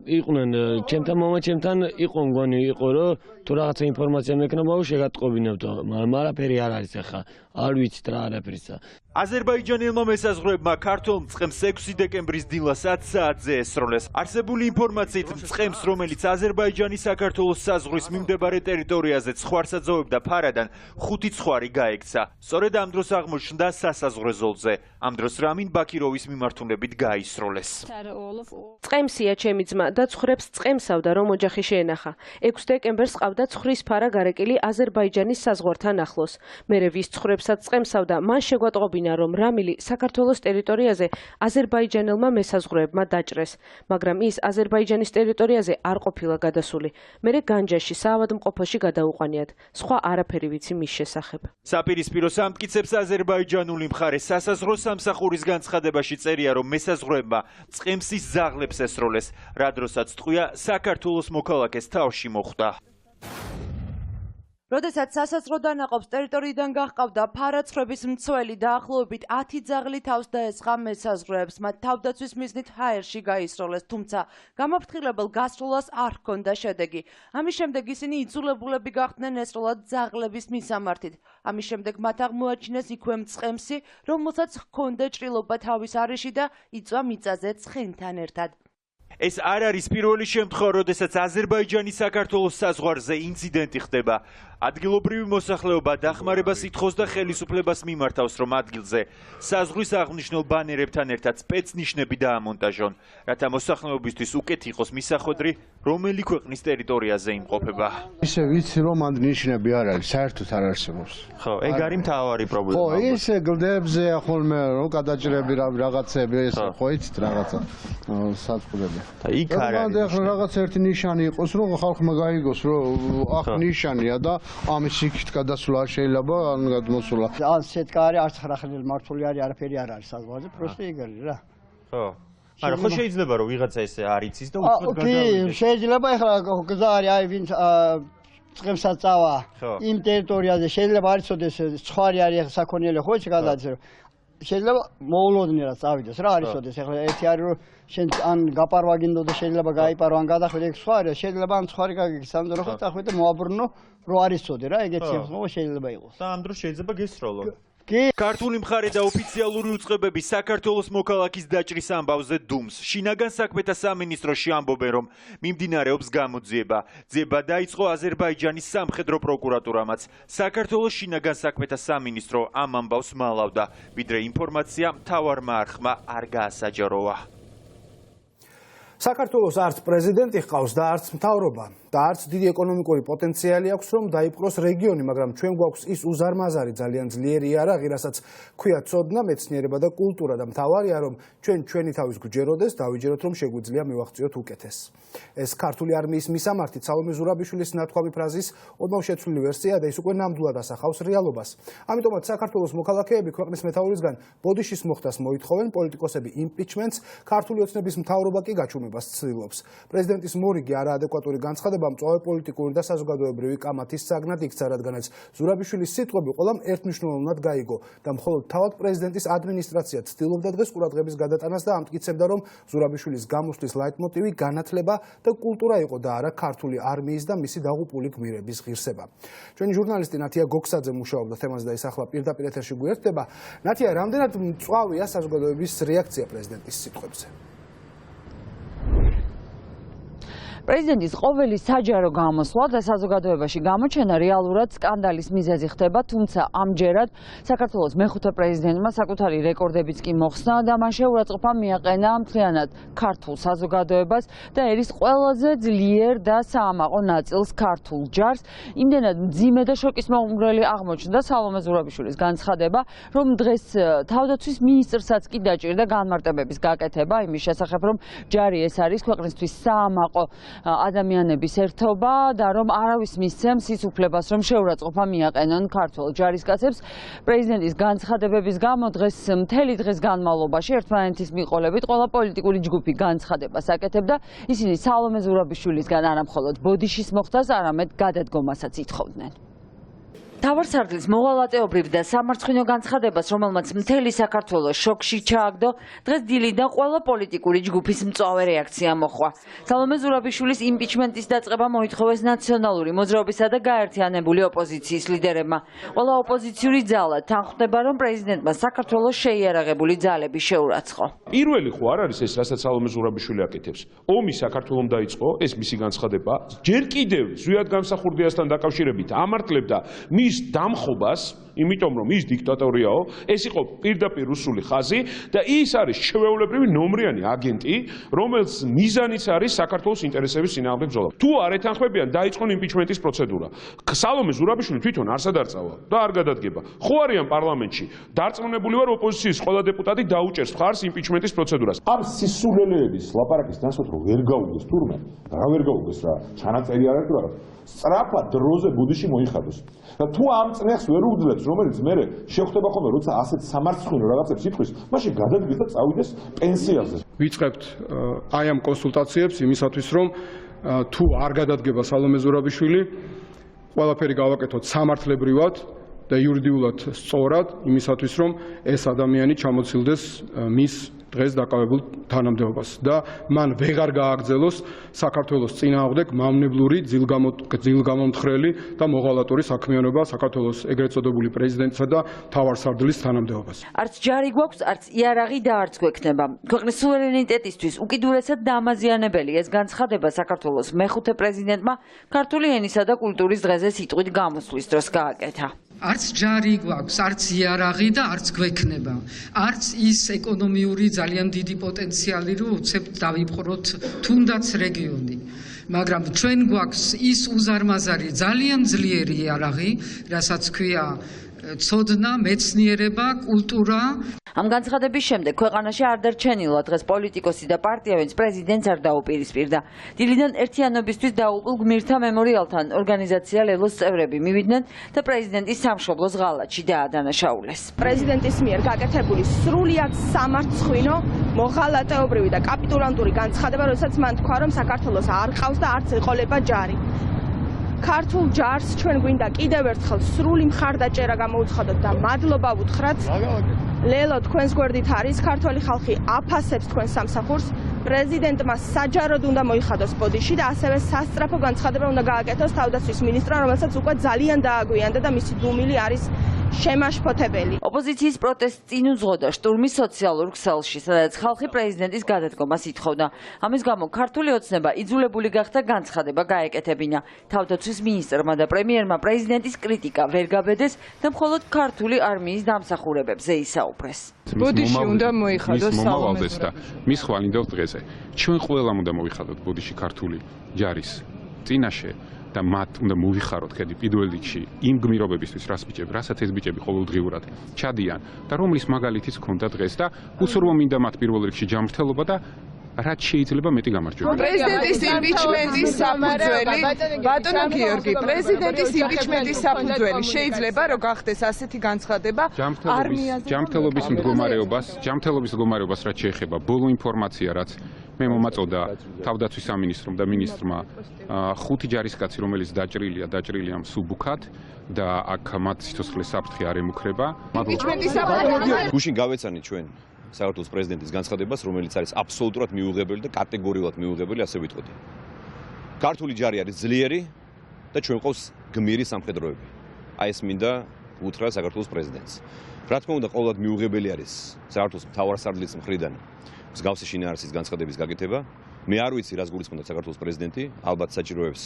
იყვნენ ჩემთან მომაჩემთან იყო მგონი იყო რომ თუ რაღაცა ინფორმაცია მექნებაო შეგატყობინებთო, მაგრამ არაფერი არ არის ახლა. არ ვიცით რა არაფერისა. აზერბაიჯანელმა მესაზღვრეებმა ქართულ მწყემს 6 დეკემბრის დილას 10 საათზე ესროლეს. არსებული ინფორმაციით მწყემს, რომელიც აზერბაიჯანის საქართველოს საზღვრის მიმდებარე ტერიტორიაზე ცხვარს აძოვებდა ფარადან, 5 ცხვარი გაექცა. სწორედ ამ დროს აღმოჩნდა სასაზღვრო ზოლზე. ამ დროს რამინ ბაქიროვის მიმართულებით გაისროლეს. მწყემსია ჩემი ძმა და ცხვრებს წემსავდა რომ ოჯახი შეენახა. 6 დეკემბერს ყავდა ცხვრის ფარა გარეკილი აზერბაიჯანის საზღვართან ახლოს. მერე ვის ცხვრებსაც წემსავდა, მან შეგვატყობინა რომ რამილი საქართველოს ტერიტორიაზე აზერბაიჯანელმა მესაზღვრეებმა დაჭრეს, მაგრამ ის აზერბაიჯანის ტერიტორიაზე არ ყოფილა გადასული. მერე განჯაში საავადმყოფოში გადაუყვანიათ. სხვა არაფერი ვიცი მის შესახებ. საპირისპირო სამტკიცებს აზერბაიჯანული მხარე სასაზღვრო სამსახურის განცხადებაში წერია, რომ მესაზღვრეებმა მწყემსის ძაღლებს ესროლეს, რა დროსაც ტყვია საქართველოს მოქალაქეს თავში მოხვდა. როდესაც სასაზღვრო დანაყოფს ტერიტორიიდან გაჰყავდა ფარაცხრების მცველი დაახლოებით 10 ძაღლი თავს დაესხა მესაზღვრეებს, მათ თავდაცვის მიზნით ჰაერში გაისროლეს, თუმცა გამაფრთხილებელ გასროლას არ ჰქონდა შედეგი. ამის შემდეგ ისინი იძულებულები გახდნენ ესროლათ ძაღლების მისამართით. ამის შემდეგ მათ აღმოაჩინეს იქვე მწყემსი, რომელსაც ჰქონდა ჭრილობა თავის არეში და იწვა მიწაზე ცხენთან ერთად. ეს არ არის პირველი შემთხვევა, როდესაც აზერბაიჯანის საქართველოს საზღვარზე ინციდენტი ხდება. ადგილობრივი მოსახლეობა დახმარებას ითხოვს და ხელისუფლებას მიმართავს, რომ ადგილზე საზღვრის აღნიშნულ ბანერებთან ერთად სპეცნიშნები დაამონტაჟონ, რათა მოსახლეობისთვის უკეთ იყოს მისახვედრი, რომელი ქვეყნის ტერიტორიაზე იმყოფება. ისე ვიცი, რომ ამ ნიშნები არ არის, საერთოდ არ არსებობს. ხო, ეგ არის მთავარი პრობლემა. ხო, ისე გლდებზე ახოლმე რომ გადაჭრები რაღაცები, ეს ხო იცით რაღაცა საწყლები. და იქ არ არის. ახლა რაღაც ერთი ნიშანი იყოს, რომ ხალხმა გაიგოს, რომ აქ ნიშანია და ამის იქით გადასვლა არ შეიძლება ან გადმოსვლა. ან სეტკარი არც ხრახელი მართული არის, არაფერი არ არის საზღვარზე, პროსტო იგალი რა. ხო. არა, ხო შეიძლება რომ ვიღაცა ესე არ იცის და უცბად კი, შეიძლება ეხლა გზარი აი ვინც წყემსაც წავა იმ ტერიტორიაზე შეიძლება არ იცოდეს სხვარი არის საქონელი ხო ეს გადააჭრო შეიძლება მოულოდნელად წავიდეს რა არ იცოდეს ეხლა ერთი არის რომ შენ ან გაპარვა გინდოდა შეიძლება გაიპარო ან გადახვიდე ეგ სხვა არის შეიძლება ან სხვარი გაგიგს ამ დროს ხო დახვიდე მოაბრუნო რომ არ იცოდე რა ეგეთი ხო შეიძლება იყოს და ამ დროს შეიძლება გესროლო ქართული მხარე და ოფიციალური უწყებები საქართველოს მოქალაქის დაჭრის ამბავზე დუმს. შინაგან საქმეთა სამინისტროში ამბობენ, რომ მიმდინარეობს გამოძიება. ძიება დაიწყო აზერბაიჯანის სამხედრო პროკურატურამაც. საქართველოს შინაგან საქმეთა სამინისტრო ამ ამბავს მალავდა, ვიდრე ინფორმაცია მთავარმა არხმა არ გაასაჯაროვა. საქართველოს არც პრეზიდენტი ჰყავს და არც მთავრობა და არც დიდი ეკონომიკური პოტენციალი აქვს, რომ დაიპყროს რეგიონი, მაგრამ ჩვენ გვაქვს ის უზარმაზარი ძალიან ძლიერი იარაღი, რასაც ქვია ცოდნა, მეცნიერება და კულტურა და მთავარია, რომ ჩვენ ჩვენი თავის გვჯეროდეს, დავიჯეროთ, რომ შეგვიძლია მივახციოთ უკეთესს. ეს ქართული არმიის მისამართი სალომე ზურაბიშვილის ნათქვამი ფრაზის ოდნავ შეცვლილი ვერსია და ის უკვე ნამდვილად ასახავს რეალობას. ამიტომაც საქართველოს მოქალაქეები ქვეყნის მეთაურისგან ბოდიშის მოხდას მოითხოვენ, პოლიტიკოსები იმპიჩმენტს, ქართული ოცნების მთავრობა კი გაჩუმებას ცდილობს. პრეზიდენტის მორიგი არაადეკვატური განცხადება მწვავე პოლიტიკური და საზოგადოებრივი კამათის საგნად იქცა, რადგანაც ზურაბიშვილის სიტყვები ყველამ ერთმნიშვნელოვნად გაიგო და მხოლოდ თავად პრეზიდენტის ადმინისტრაცია ცდილობდა დღეს ყურადღების გადატანას და ამტკიცებდა, რომ ზურაბიშვილის გამოსვლის ლაიტმოტივი განათლება და კულტურა იყო და არა ქართული არმიის და მისი დაღუპული გმირების ღირსება. ჩვენი ჟურნალისტი ნათია გოქსაძე მუშაობდა თემაზე და ის ახლა პირდაპირ ეთერში გვერდება. ნათია, რამდენად მწვავეა საზოგადოების რეაქცია პრეზიდენტის სიტყვებზე? პრეზიდენტის ყოველი საჯარო გამოსვლა და საზოგადოებაში გამოჩენა რეალურად სკანდალის მიზეზი ხდება, თუმცა ამჯერად საქართველოს მეხუთე პრეზიდენტმა საკუთარი რეკორდებიც კი მოხსნა და მან შეურაცხყოფა მიაყენა მთლიანად ქართულ საზოგადოებას და ერის ყველაზე ძლიერ და საამაყო ნაწილს ქართულ ჯარს. იმდენად მძიმე და შოკისმომგვრელი აღმოჩნდა სალომე ზურაბიშვილის განცხადება, რომ დღეს თავდაცვის მინისტრსაც კი დაჭირდა განმარტებების გაკეთება იმის შესახებ, რომ ჯარი ეს არის ქვეყნისთვის საამაყო ადამიანების ერთობა და რომ არავის მისცემს ის უფლებას, რომ შეურაცხყოფა მიაყენონ ქართულ ჯარისკაცებს. პრეზიდენტის განცხადებების გამო დღეს მთელი დღის განმავლობაში ერთმანეთის მიყოლებით ყველა პოლიტიკური ჯგუფი განცხადებას აკეთებდა. ისინი სალომე ზურაბიშვილისგან არა მხოლოდ ბოდიშის მოხდას, არამედ გადადგომასაც ითხოვდნენ. თავარსარდლის მოღალატეობრივ და სამარცხვინო განცხადებას, რომელმაც მთელი საქართველოს შოკში ჩააგდო, დღეს დილიდან ყველა პოლიტიკური ჯგუფის მწვავე რეაქცია მოჰყვა. სალომე ზურაბიშვილის იმპიჩმენტის დაწყება მოითხოვეს ნაციონალური მოძრაობისა და გაერთიანებული ოპოზიციის ლიდერებმა. ყველა ოპოზიციური ძალა თანხმდება, რომ პრეზიდენტმა საქართველოს შეიარაღებული ძალები შეურაცხო. პირველი ხო არ არის ეს, რასაც სალომე ზურაბიშვილი აკეთებს. ომი საქართველოს დაიწყო, ეს მისი განცხადება. ჯერ კიდევ ზვიად გამსახურდიასთან დაკავშირებით ამართლებდა დამხობას, იმიტომ რომ ის დიქტატორიაო, ეს იყო პირდაპირ რუსული ხაზი და ის არის ჩვეულებრივი ნომრიანი აგენტი, რომელს მიზანიც არის საქართველოს ინტერესების წინააღმდეგ ბრძოლა. თუ არ ეთანხმებიან, დაიწყონ იმპიჩმენტის პროცედურა. სალომე ზურაბიშვილი თვითონ არ სადარწავა და არ გადადგება. ხო არიან პარლამენტში. დარწმუნებული ვარ, ოპოზიციის ყველა დეპუტატი დაუჭერს მხარს იმპიჩმენტის პროცედურას. ამ სისულელეების ლაპარაკის დასვათ რომ ვერ გაუგეს თურმე, რა ვერ გაუგეს რა, ჩანაწერი არ აქვს რა. სწრაფად დროზე ბუდიში მოიხადოს. და თუ ამ წნეხს ვერ უძლებს, რომელიც მე შეხვდება ხოლმე, როცა ასეთ სამარცხვინო რაღაცებს იტყვის, მაშინ გადადგეს და წავიდეს პენსიაზე. ვიწყებთ აი ამ კონსულტაციებს იმისათვის, რომ თუ არ გადადგება სალომე ზურაბიშვილი, ყველაფერი გავაკეთოთ სამართლებრივად და იურიდიულად სწორად, იმისათვის, რომ ეს ადამიანი ჩამოცილდეს მის დღეს დაკავებულ თანამდებობას და მან ვეღარ გააგრძელოს საქართველოს წინააღმდეგ მავნებლური ძილგამომთხრელი და მოღალატური საქმიანობა საქართველოს ეგრეთ წოდებული პრეზიდენტსა და მთავარსარდლის თანამდებობას. არც ჯარი გვაქვს, არც იარაღი და არც გვექნება. ქვეყნის სუვერენიტეტისთვის უკიდურესად დამაზიანებელი ეს განცხადება საქართველოს მეხუთე პრეზიდენტმა ქართული ენისა და კულტურის დღეზე სიტყვით გამოსვლის დროს გააკეთა. არც ჯარი გვაქვს, არც იარაღი და არც გვექნება. არც ის ეკონომიური ძალიან დიდი პოტენციალი, რომ უცებ დავიპყროთ თუნდაც რეგიონი. მაგრამ ჩვენ გვაქვს ის უზარმაზარი ძალიან ძლიერი იარაღი, რასაც ქვია ცოდნა, მეცნიერება, კულტურა. ამ განცხადების შემდეგ ქვეყანაში არ დარჩენილა დღეს პოლიტიკოსი და პარტია, ვინც პრეზიდენტს არ დაუპირისპირდა. დილიდან ერთიანობისთვის დაუპილ გმირთა მემორიალთან ორგანიზაცია ლელოს წევრები მივიდნენ და პრეზიდენტის სამშობლოს ღალატში დაადანაშაულეს. პრეზიდენტის მიერ გაკეთებული სრულიად სამარცხვინო მოღალატეობრივი და კაპიტულანტური განცხადება, როდესაც მან თქვა, რომ საქართველოს არ ყავს და არც ეყოლება ჯარი. ქართულ ჯარს ჩვენ გვინდა კიდევ ერთხელ სრული მხარდაჭერა გამოუცხადოთ და მადლობა ვუთხრათ. ლელო, თქვენს გვერდით არის, ქართველი ხალხი აფასებს თქვენს სამსახურს. პრეზიდენტმა საჯაროდ უნდა მოიხადოს ბოდიში და ასევე სასწრაფო განცხადება უნდა გააკეთოს თავდაცვის მინისტრმა, რომელსაც უკვე ძალიან დააგვიანდა და მისი დუმილი არის შემაშფოთებელი. ოპოზიციის პროტესტს წინ უძღოდა შტურმი სოციალურ ქსელში, სადაც ხალხი პრეზიდენტის გადადგომას ითხოვდა. ამის გამო ქართული ოცნება იძულებული გახდა განცხადება გაეკეთებინა. თავდაცვის მინისტრმა და პრემიერმა პრეზიდენტის კრიტიკა ვერ გაბედეს და მხოლოდ ქართული არმიის დამსახურებებზე ისაუბრეს. ბოდიში უნდა მოიხადოს მომავალდეს და მის ხვალინდელ დღეზე. ჩვენ ყველამ უნდა მოიხადოთ ბოდიში ქართული ჯარის წინაშე და მათ უნდა მოვიხაროთ ხედი პირველ რიგში იმ გმირობებისთვის, რასაც ეს ბიჭები ყოველდღიურად ჩადიან და რომლის მაგალითიც ჰქონდა დღეს და უსურვო მინდა მათ პირველ რიგში ჯანმრთელობა და რაც შეიძლება მეტი გამარჯვება. პრეზიდენტის იმპიჩმენტის საფუძველი, ბატონო გიორგი, პრეზიდენტის იმპიჩმენტის საფუძველი შეიძლება რომ გახდეს ასეთი განცხადება არმიაზე. ჯანმრთელობის მდგომარეობას რაც შეეხება ბოლო ინფორმაცია, რაც მე მომაწოდა თავდაცვის სამინისტრომ და მინისტრმა 5 ჯარისკაცი, რომელიც დაჭრილია მსუბუქად და აქ მათ სიცოცხლის საფრთხე არ ემუქრება. გუშინ გავეცანით ჩვენ საქართველოს პრეზიდენტის განცხადებას, რომელიც არის აბსოლუტურად მიუღებელი და კატეგორიულად მიუღებელი, ასე ვიტყოდი. ქართული ჯარი არის ძლიერი და ჩვენ ყავს გმირი სამხედროები. აი ეს მინდა უთხრა საქართველოს პრეზიდენტს. რა თქმა უნდა, ყოველად მიუღებელი არის საქართველოს მთავარსარდლის მხრიდან მსგავსი შინაარსის განცხადების გაკეთება. მე არ ვიცი, რას გულისხმობდა საქართველოს პრეზიდენტი, ალბათ საჭიროებს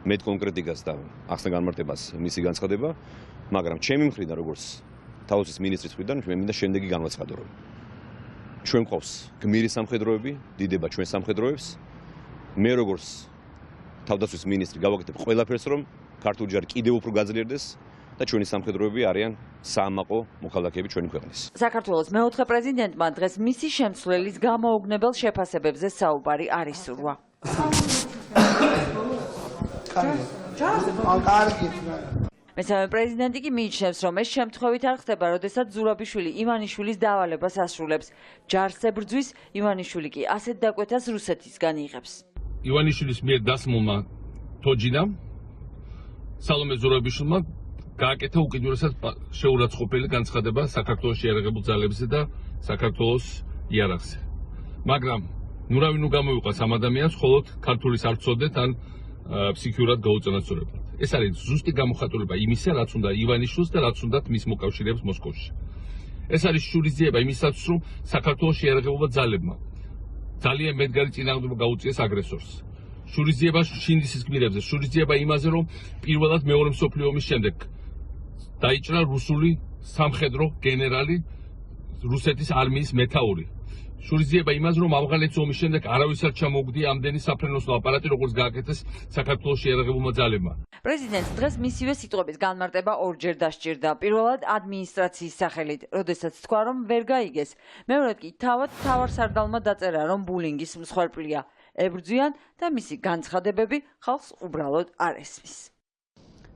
მეტ კონკრეტიკას და ახსნა განმარტებას მისი განცხადება, მაგრამ ჩემი მხრიდან, როგორც თავისუფლების მინისტრის მხრიდან, მე მინდა შემდეგი განვაცხადო, რომ ჩვენ ყავს გმირი სამხედროები, დიდება ჩვენ სამხედროებს. მე როგორც თავდაცვის მინისტრი გავაკეთებ ყველაფერს, რომ ქართული ჯარი კიდევ უფრო გაძლიერდეს და ჩვენი სამხედროები არიან საამაყო მოქალაქეები ჩვენი ქვეყნის. საქართველოს მეოთხე პრეზიდენტმა დღეს მისი შემცვლელის გამოუგნებელ შეფასებებზე საუბარი არ ისურვა. მესამე პრეზიდენტი კი მიიჩნევს, რომ ეს შემთხვევით არ ხდება, როდესაც ზურაბიშვილი ივანიშვილის დავალებას ასრულებს. ჯარს ებრძვის, ივანიშვილი კი ასეთ დაკვეთას რუსეთისგან იღებს. ივანიშვილის მიერ დასმულმა თოჯინამ სალომე ზურაბიშვილმა გააკეთა უკიდურესად შეურაცხყოფელი განცხადება საქართველოს შეიარაღებულ ძალებზე და საქართველოს იარაღზე. მაგრამ ნურავინ გამოვიყვას ამ ადამიანს, მხოლოდ ქართულის არ წოდეთ ან ფსიქიურად გაუწონასწორებლად. ეს არის ზუსტი გამოხატულება იმისა, რაც უნდა ივანიშვილს და რაც უნდა მის მოკავშირეებს მოსკოვში. ეს არის შურისძიება იმისაც, რომ საქართველოს შეიარაღებულმა ძალებმა ძალიან მედგარი წინააღმდეგობა გაუწიეს აგრესორს. შურისძიება შინდისის გმირებზე, შურისძიება იმაზე, რომ პირველად მეორე მსოფლიო ომის შემდეგ დაიჭრა რუსული სამხედრო გენერალი, რუსეთის არმიის მეთაური. შურისძიება იმაზე, რომ ავღანეთის ომის შემდეგ არავის არ ჩამოუგდია ამდენი საფრენოსნო აპარატი, როგორც გააკეთეს საქართველოს შეიარაღებულმა ძალებმა. პრეზიდენტს დღეს მისივე სიტყვების განმარტება ორჯერ დასჭირდა. პირველად ადმინისტრაციის სახელით, როდესაც თქვა, რომ ვერ გაიგეს. მეორედ კი თავად მთავარსარდალმა დაწერა, რომ ბულინგის მსხვერპლია. ებრძვიან და მისი განცხადებები ხალხს უბრალოდ არ ესმის.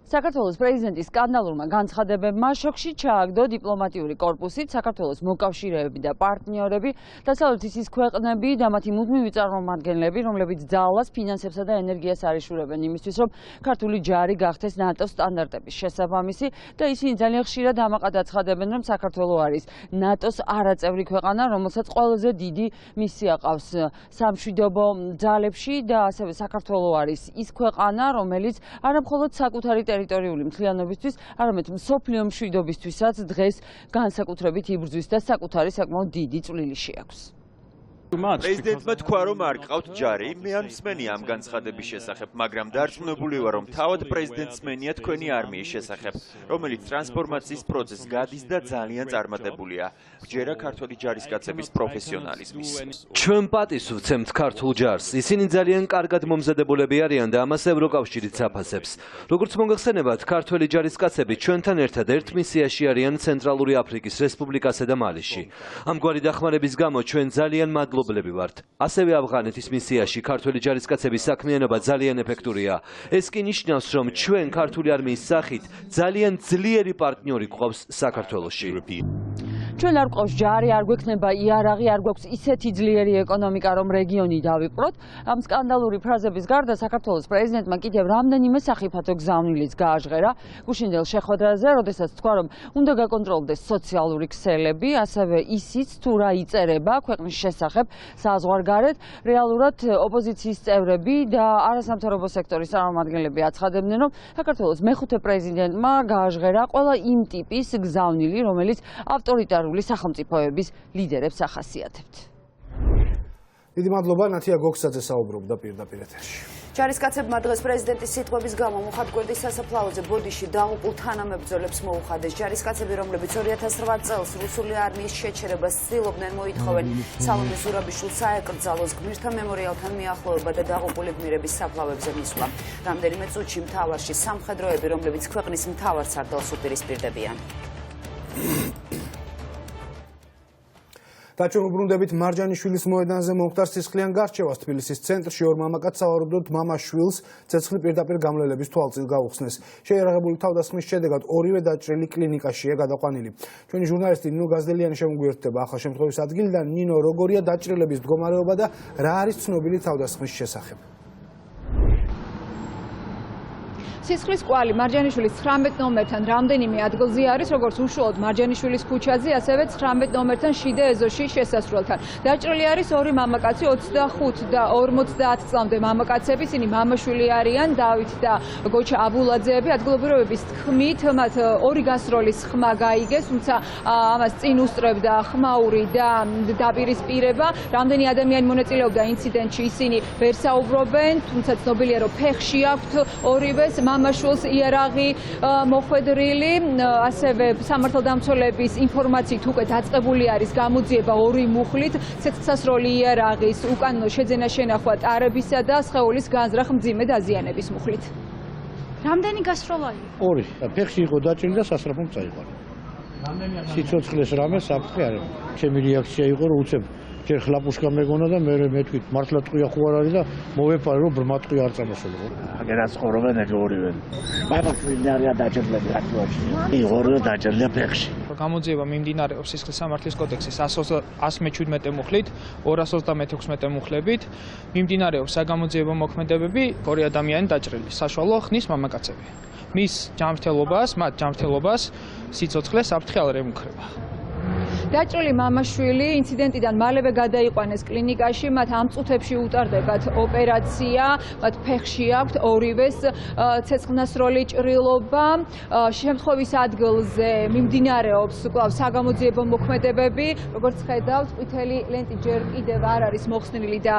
საქართველოს პრეზიდენტის სკანდალურმა განცხადებებმა შოქში ჩააგდო დიპლომატიური კორპუსით, საქართველოს მოკავშირეები და პარტნიორები, დასავლეთის ის ქვეყნები და მათი მუდმივი წარმომადგენლები, რომლებიც ძალას, ფინანსებსა და ენერგიას არიშურებენ იმისთვის, რომ ქართული ჯარი გახდეს ნატოს სტანდარტების შესაბამისი და ისინი ძალიან ხშირად ამაყად აცხადებენ, რომ საქართველოს არის ნატოს არაწევრი ქვეყანა, რომელსაც ყველაზე დიდი მისია ყავს სამშვიდობო ძალებში და ასევე საქართველოს არის ის ქვეყანა, რომელიც არამხოლოდ საკუთარი ტერიტორიული მთლიანობისთვის, არამედ მსოფლიო მშვიდობისთვისაც დღეს განსაკუთრებით იბრძვის და საკუთარი საკმაოდ დიდი წვლილი შეაქვს. პრეზიდენტმა თქვა, რომ არ გყავთ ჯარი, მე არ მსმენია ამ განცხადების შესახებ, მაგრამ დარწმუნებული ვარ, რომ თავად პრეზიდენტს სმენია თქვენი არმიის შესახებ, რომელიც ტრანსფორმაციის პროცესს გადის და ძალიან წარმატებულია. გჯერა ქართული ჯარისკაცების პროფესიონალიზმის. ჩვენ პატივს ვცემთ ქართულ ჯარს. ისინი ძალიან კარგად მომზადებულები არიან და ამას ევროკავშირიც აფასებს. როგორც მოგეხსენებათ, ქართული ჯარისკაცები ჩვენთან ერთად ერთ მისიაში არიან ცენტრალური აფრიკის რესპუბლიკასა და მალიში. ამგვარი დახმარების გამო ჩვენ ძალიან მადლობლები ვართ. ასევე ავღანეთის მისიაში ქართული ჯარისკაცების საქმიანობა ძალიან ეფექტურია. ეს კი ნიშნავს, რომ ჩვენ ქართული არმიის სახით ძალიან ძლიერი პარტნიორი გვყავს საქართველოში. ჩვენ არ გვყავს ჯარი, არ გვექნება იარაღი, არ გვაქვს ისეთი ძლიერი ეკონომიკა, რომ რეგიონი დავიპყროთ. ამ სკანდალური ფრაზების გარდა საქართველოს პრეზიდენტმა კიდევ რამდენიმე სახიფათო გზავნილიც გააჟღერა გუშინდელ შეხვედრაზე, როდესაც თქვა, რომ უნდა გაკონტროლდეს სოციალური ქსელები, ასევე ისიც თუ რა იწერება ქვეყნის შესახებ საზღვარგარეთ. რეალურად ოპოზიციის წევრები და არასამთავრობო სექტორის წარმომადგენლები აცხადებდნენ, რომ საქართველოს მეხუთე პრეზიდენტმა გააჟღერა ყველა იმ ტიპის გზავნილი, რომელიც ავტორიტარული სახელმწიფოების ლიდერებს ახასიათებთ. დიდი მადლობა ნათია გოგსაძე საუბრობდა პირდაპირ ეთერში. ჯარისკაცებმა დღეს პრეზიდენტის სიტყვების გამო მუხათგვერდის სასაფლაოზე ბოდიში დაღუპულ თანამებრძოლებს მოუხადეს. ჯარისკაცები, რომლებიც 2008 წელს რუსული არმიის შეჩერებას ცდილობდნენ, მოითხოვენ სალომე ზურაბიშვილს საეკრძალოს გმირთა მემორიალთან მიახლოება და დაღუპული გმირების საფლავებზე მისვლა. რამდენიმე წუთში მთავარში სამხედროები, რომლებიც ქვეყნის მთავარ სარდალს უპირისპირდებიან. და ჩვენ უბრუნდებით მარჯანიშვილის მოედანზე მომხდარ სისხლიან გარჩევას. თბილისის ცენტრში ორ მამაკაცს სავარაუდოდ მამაშვილს ცეცხლი პირდაპირ გამლელების თვალწინ გაუხსნეს. შეიარაღებული თავდასხმის შედეგად ორივე დაჭრილი კლინიკაშია გადაყვანილი. ჩვენი ჟურნალისტი ნინო გაზდელიანი შემოგვიერთდება ახალ შემთხვევის ადგილიდან. ნინო, როგორია დაჭრილების მდგომარეობა და რა არის ცნობილი თავდასხმის შესახებ? სისხლის კვალი მარჯანიშვილის 19 ნომერთან რამდენიმე ადგილზე არის, როგორც უშუალოდ მარჯანიშვილის ქუჩაზე, ასევე 19 ნომერთან შიდა ეზოში შესასვლელთან. დაჭრილი არის ორი მამაკაცი, 25 და 50 წლამდე მამაკაცები, ისინი მამაშვილი არიან, დავით და გოჩა აბულაძეები. ადგილობრივების თქმით, მათ ორი გასროლის ხმა გაიგეს, თუმცა ამას წინ უსწრებდა ხმაური და დაპირისპირება. რამდენი ადამიანი მონაწილეობდა ინციდენტში, ისინი ვერ საუბრობენ, თუმცა ცნობილია, რომ ფეხში აქვთ ორივეს მამაშვილს იარაღი მოხვედრილი, ასევე სამართალდამცველების ინფორმაციით უკვე დაწყებული არის გამოძიება ორი მუხლით, ცეცხლსასროლი იარაღის უკანონო შეძენა შენახვა ტარებისა და სხეულის განზრახ მძიმე დაზიანების მუხლით. რამდენი გასროლა იყო? ორი. ფეხში იყო დაჭრილი და სასწრაფომ წაიყვანა. სიცოცხლეს რამე საფრთხე არ იყო. ჩემი რეაქცია იყო, რომ უცებ ჯერ ხლაპუშკა მეგონა და მე მეთქვით მართლა ტყვია ხო არ არის და მოვეპარე რომ ბრმა ტყვია არ წამოსულიყო. აგერაც ხოვრობენ ეგ ორივე. მამაშვილი არიან დაჭრილები აქტუალში. ორივე დაჭრილია ფეხში. გამოძიება მიმდინარეობს სისხლის სამართლის კოდექსის 117 მუხლით, 236 მუხლებით. მიმდინარეობს საგამოძიებო მოქმედებები, ორი ადამიანი დაჭრილი, საშუალო ხნის მამაკაცები. მის მათ ჯანმრთელობას სიცოცხლე საფრთხე არ ემუქრება. დაჭრილი მამაშვილი ინციდენტიდან მალევე გადაიყვანეს კლინიკაში, მათ ამ წუთებში უტარდებათ ოპერაცია, მათ ფეხში აქვთ ორივეს ცეცხლნასროლი ჭრილობა. შემთხვევის ადგილზე მიმდინარეობს კვლავ საგამოძიებო მოქმედებები. როგორც ხედავთ, ყვითელი ლენტი ჯერ კიდევ არ არის მოხსნილი და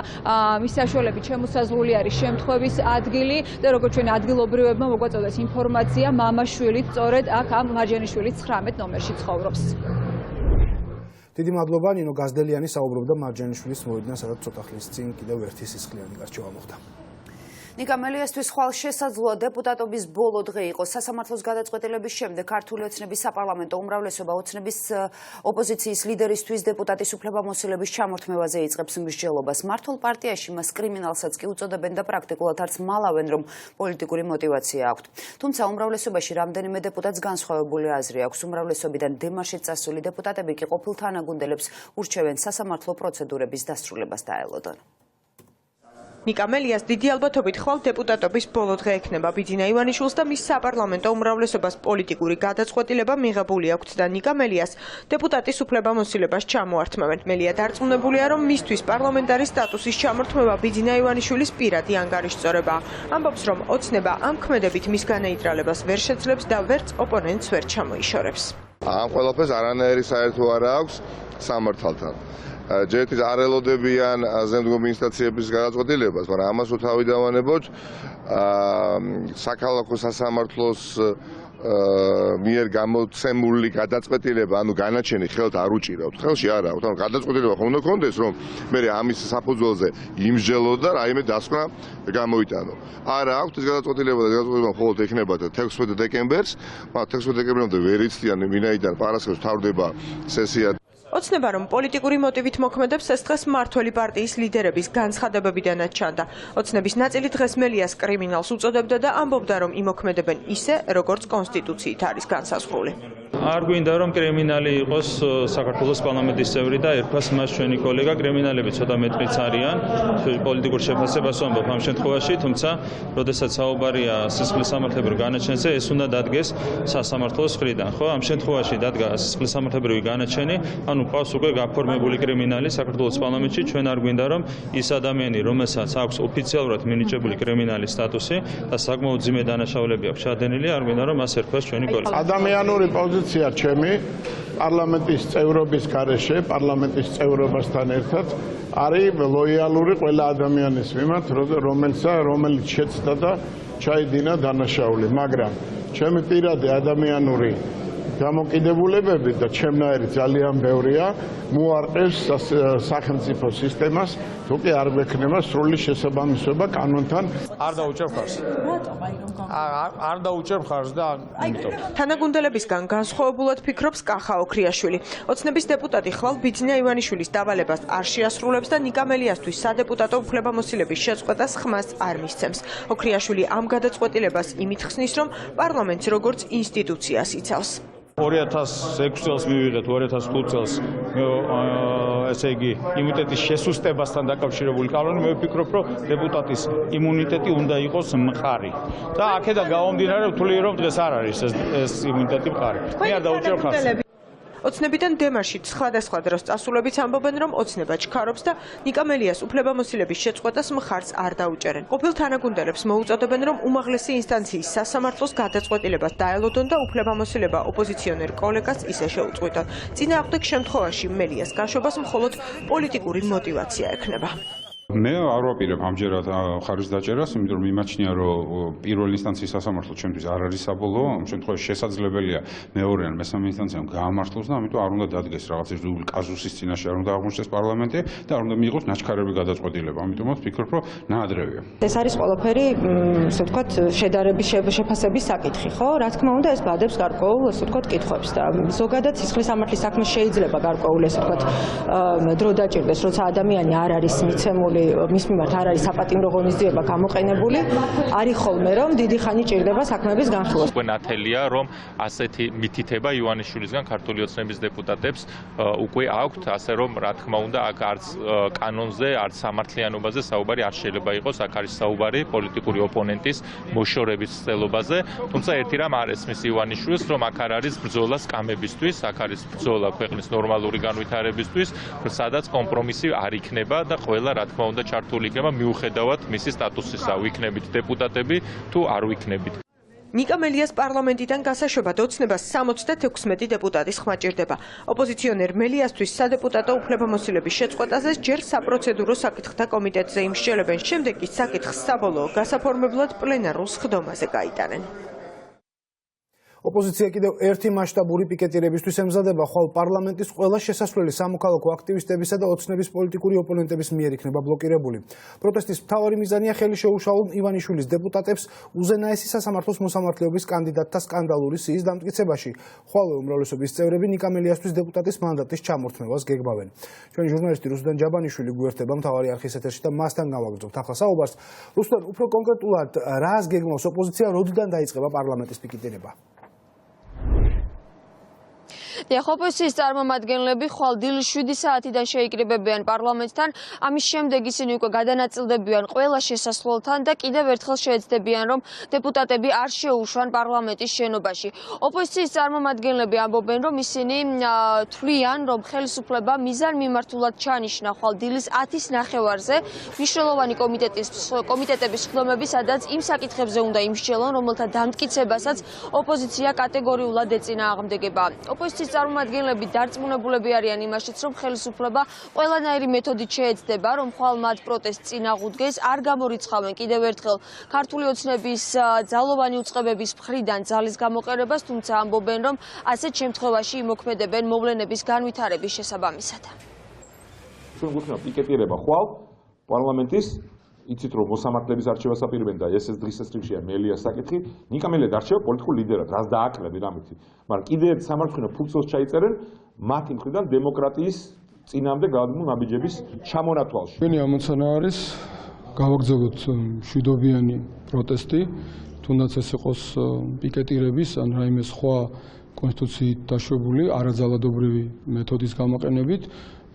მის საშუალებით შემოსაზღვრული არის შემთხვევის ადგილი და როგორც ჩვენ ადგილობრივებმა მოგვაწოდეს ინფორმაცია, მამაშვილი სწორედ აქ ამ მარჯანიშვილის 19 ნომერში ცხოვრობს. დიდი მადლობა ნინო გაზდელიანი საუბრობდა მარჯანიშვილის მოედნიდან, სადაც ცოტა ხნის წინ კიდევ ერთი სისხლიანი გარჩევა მოხდა. ნიკა მელიასთვის ხვალ შესაძლოა დეპუტატობის ბოლო დღე იყოს. სასამართლოს გადაწყვეტილების შემდეგ ქართული ოცნების საპარლამენტო უმრავლესობა ოცნების ოპოზიციის ლიდერისთვის დეპუტატის უფლებამოსილების ჩამორთმევაზე იწყებს მსჯელობას. მართლ პარტიაში მას კრიმინალსაც კი უწოდებენ და პრაქტიკულად არც მალავენ, რომ პოლიტიკური мотиваცია აქვთ. თუმცა უმრავლესობაში რამდენიმე დეპუტატს განსხვავებული აზრი აქვს. უმრავლესობიდან დემარშით წასული დეპუტატები კი ყოფილ თანაგუნდელებს ურჩევენ სასამართლო პროცედურების დასრულებას დაელოდონ. ნიკა მელიას დიდი ალბათობით ხვალ დეპუტატობის ბოლო დღე ექნება. ბიძინა ივანიშვილს და მის საპარლამენტო უმრავლესობას პოლიტიკური გადაწყვეტილება მიღებული აქვს და ნიკა მელიას დეპუტატის უფლებამოსილებას ჩამოართმევენ. მელია დარწმუნებულია, რომ მისთვის პარლამენტარის სტატუსის ჩამორთმევა ბიძინა ივანიშვილის პირადი ანგარიშწორება. ამბობს, რომ ოცნება ამ ქმედებით მის განეიტრალებას ვერ შეძლებს და ვერც ოპონენტს ვერ ჩამოიშორებს. ამ ყველაფერს არანაირი საერთო არ აქვს სამართალთან. ჯერთვის არ ელოდებიან ზემდგომი ინსტანციების გადაწყვეტილებას, მაგრამ ამას თავი დავანებოთ საქალაქო სასამართლოს მიერ გამოცემული გადაწყვეტილება, ანუ განაჩენი ხელთ არ უჭირავთ. ხელში არ აქვს, ანუ გადაწყვეტილება ხომ უნდა გქონდეს, რომ მე ამის საფუძველზე იმსჯელო და რაიმე დასკვნა გამოიტანო. არა აქვს ეს გადაწყვეტილება და გადაწყვეტილება მხოლოდ ექნება 16 დეკემბერს, მაგრამ 16 დეკემბრამდე ვერ იციან, ვინაიდან პარასკევს თავდება სესია. ოცნება რომ პოლიტიკური მოტივით მოქმედებს ეს დღეს მმართველი პარტიის ლიდერების განცხადებებიდანაც ჩანდა. ოცნების ნაწილი დღეს მელიას კრიმინალს უწოდებდა და ამბობდა რომ იმოქმედებენ ისე როგორც კონსტიტუციით არის განსაზღვრული. არ გვინდა რომ კრიმინალი იყოს საქართველოს პარლამენტის წევრი და ერქვას მას ჩვენი კოლეგა კრიმინალები ცოტა მეტყიც არიან პოლიტიკურ შეფასებას ვამბობ ამ შემთხვევაში თუმცა როდესაც საუბარია სისხლის სამართლებრივ განაჩენზე ეს უნდა დადგეს სასამართლოს მხრიდან ხო ამ შემთხვევაში დადგა სისხლის სამართლებრივი განაჩენი ანუ ყავს უკვე გაფორმებული კრიმინალი საქართველოს პარლამენტში ჩვენ არ გვინდა რომ ის ადამიანი რომელსაც აქვს ოფიციალურად მინიჭებული კრიმინალის სტატუსი და საკმაოდ ძიმე დანაშაულები აქვს ჩადენილი არ გვინდა რომ მას ერქვას ჩვენი კოლეგა ადამიანური პოზიცია ჩემი პარლამენტის წევრობის გარეშე პარლამენტის წევრობასთან ერთად არის ლოიალური ყველა ადამიანის მიმართ რომელიც შეცდა და ჩაიდინა დანაშაული მაგრამ ჩემი პირადი ადამიანური გამოკიდებულებები და ჩემნაირი ძალიან ბევრია მოარყევს სახელმწიფო სისტემას თუ კი არ გვექნება სრული შესაბამისობა კანონთან არ დაუჭერ ხარს არ დაუჭერ ხარს და ამიტომ თანაგუნდელებისგან განსხვავებულად ფიქრობს კახა ოქრიაშვილი ოცნების დეპუტატი ხვალ ბიძინა ივანიშვილის დავალებას არ შეასრულებს და ნიკამელიასთვის სადეპუტატო უფლებამოსილების შეწყვეტას ხმას არ მისცემს ოქრიაშვილი ამ გადაწყვეტილებას იმით ხსნის რომ პარლამენტს როგორც ინსტიტუციას იცავს 2006 წელს მივიღეთ 2005 წელს ესე იგი იმუნიტეტის შესუსტებასთან დაკავშირებული კანონი მე ვფიქრობ რომ დეპუტატის იმუნიტეტი უნდა იყოს მყარი და აქედან გამომდინარე ვთვლი რომ დღეს არ არის ეს იმუნიტეტი მყარი მე არ დაუჭერ ხარს ოცნებიდან დემარში სხვადასხვა დროს წასულებიც ამბობენ რომ ოცნება ჩქარობს და ნიკამელიას უფლებამოსილების შეწყვეტას მხარს არ დაუჭერენ. ყოფილ თანაგუნდელებს მოუწოდებენ რომ უმაღლესი ინსტანციის სასამართლოს გადაწყვეტილებას დაელოდონ და უფლებამოსილება ოპოზიციონერ კოლეგას ისე შეუწყვიტონ. წინააღმდეგ შემთხვევაში მელიას გაშობას მხოლოდ პოლიტიკური мотиваცია ექნება. მე არ ვაპირებ ამჯერად ხარჯს დაჭერას, იმიტომ რომ მიმაჩნია რომ პირველი ინსტანციის სასამართლო ჩემთვის არ არის საბოლოო, ამ შემთხვევაში შესაძლებელია მეორე ან მესამე ინსტანციამ გაამართლოს და ამიტომ არ უნდა დადგეს რაღაც ერთგვარი კაზუსის წინაშე არ უნდა აღმოჩნდეს პარლამენტი და არ უნდა მიიღოს ნაჩქარები გადაწყვეტილება. ამიტომაც ვფიქრობ, რომ ნაადრევია. ეს არის ყველაფერი, ასე ვთქვათ, შედარების შეფასების საკითხი, ხო? რა თქმა უნდა, ეს ბადებს გარკვეულ, ასე ვთქვათ, კითხვებს და ზოგადად სისხლის სამართლის საქმე შეიძლება გარკვეული, ასე ვთქვათ, დრო დაჭირდეს, როცა ადამიანი არ არის მიცემული მის მიმართ არ არის საპატიმრო ღონისძიება გამოყენებული, არის ხოლმე რომ დიდი ხანი ჭირდება საქმეების განხილვა. უკვე ნათელია რომ ასეთი მითითება ივანიშვილისგან ქართული ოცნების დეპუტატებს უკვე აქვთ, ასე რომ რა თქმა უნდა აქ არც კანონზე, არც სამართლიანობაზე საუბარი არ შეიძლება იყოს, აქ არის საუბარი პოლიტიკური ოპონენტის მოშორების ცდილობაზე, თუმცა ერთი რამ არ ესმის ივანიშვილს, რომ აქ არ არის ბრძოლა სკამებისთვის, აქ არის ბრძოლა ქვეყნის ნორმალური განვითარებისთვის, სადაც კომპრომისი არ იქნება და ყველა რა თქმა უნდა ჩართული იქნება მიუხედავად მისი სტატუსისა, ვიქნებით დეპუტატები თუ არ ვიქნებით. ნიკამელიას პარლამენტიდან გასაშობად ოცნებას 76 დეპუტატის ხმა ჭირდება. ოპოზიციონერ მელიასთვის სადეპუტატო უფლებამოსილების შეწყვეტაზე ჯერ საპროცედურო საკითხთა კომიტეტზე იმსჯელებენ, შემდეგ კი საკითხს საბოლოო გასაფორმებლად პლენარულ სხდომაზე გაიტანენ. ოპოზიცია კიდევ ერთი მასშტაბური პიკეტირებისთვის ემზადება, ხვალ პარლამენტის ყველა შესასვლელი სამოქალაქო აქტივისტებისა და ოცნების პოლიტიკური ოპონენტების მიერ იქნება ბლოკირებული. პროტესტის მთავარი მიზანია ხელი შეუშალონ ივანიშვილის დეპუტატებს უზენაესი სასამართლოს მოსამართლეობის კანდიდატთა სკანდალური სიის დამტკიცებაში. ხვალ უმრავლესობის წევრები ნიკამელიასთვის დეპუტატის მანდატის ჩამორთმევას გეგმავენ. ჩვენი ჟურნალისტი რუსუდან ჯაბანიშვილი გვერდება მთავარი არხის ეთერში და მასთან გავაგრძობთ ახლა საუბარს. რუსუდან, უფრო კონკრეტულად რას გეგმავს ოპოზიცია, როდიდან დაიწყება პარლამენტის პიკეტირება? ოპოზიციის წარმომადგენლები ხვალ დილის 7 საათიდან შეიკრიბებიან პარლამენტთან, ამის შემდეგ ისინი უკვე გადანაწილდებიან ყველა შესასვლელთან და კიდევ ერთხელ შეეცდებიან, რომ დეპუტატები არ შეუშვან პარლამენტის შენობაში. ოპოზიციის წარმომადგენლები ამბობენ, რომ ისინი თვლიან, რომ ხელისუფლება მიზანმიმართულად ჩანიშნა ხვალ დილის 10-ის ნახევარზე მნიშვნელოვანი კომიტეტების სხდომები, სადაც იმ საკითხებზე უნდა იმსჯელონ, რომელთა დამტკიცებასაც ოპოზიცია კატეგორიულად ეწინააღმდეგება. ოპოზიციის წარმომადგენლები დარწმუნებულები არიან იმაშიც, რომ ხელისუფლება ყველანაირი მეთოდით შეეცდება, რომ ხვალ მათ პროტესტს წინ აღუდგეს, არ გამორიცხავენ კიდევ ერთხელ ქართული ოცნების ძალოვანი უწყებების მხრიდან ძალის გამოყენებას, თუმცა ამბობენ, რომ ასეთ შემთხვევაში იმოქმედებენ მოვლენების განვითარების შესაბამისად. ჩვენ გვექნება პიკეტირება ხვალ პარლამენტის იცით რომ მოსამართლეების არჩევას აპირებენ და ეს დღის წესრიგშია მელიას საკითხი, ნიკამელია დარჩება პოლიტიკურ ლიდერად, რაც დააკლები რამითი. მაგრამ კიდევ ერთ სამარცხვინო ფუნქციას ჩაიწერენ მათი მხრიდან დემოკრატიის წინამდე გადმულ ნაბიჯების ჩამონათვალში. ჩვენი ამოცანა არის გავაგრძელოთ მშვიდობიანი პროტესტი, თუნდაც ეს იყოს პიკეტირების ან რაიმე სხვა კონსტიტუციით დაშვებული არაძალადობრივი მეთოდის გამოყენებით,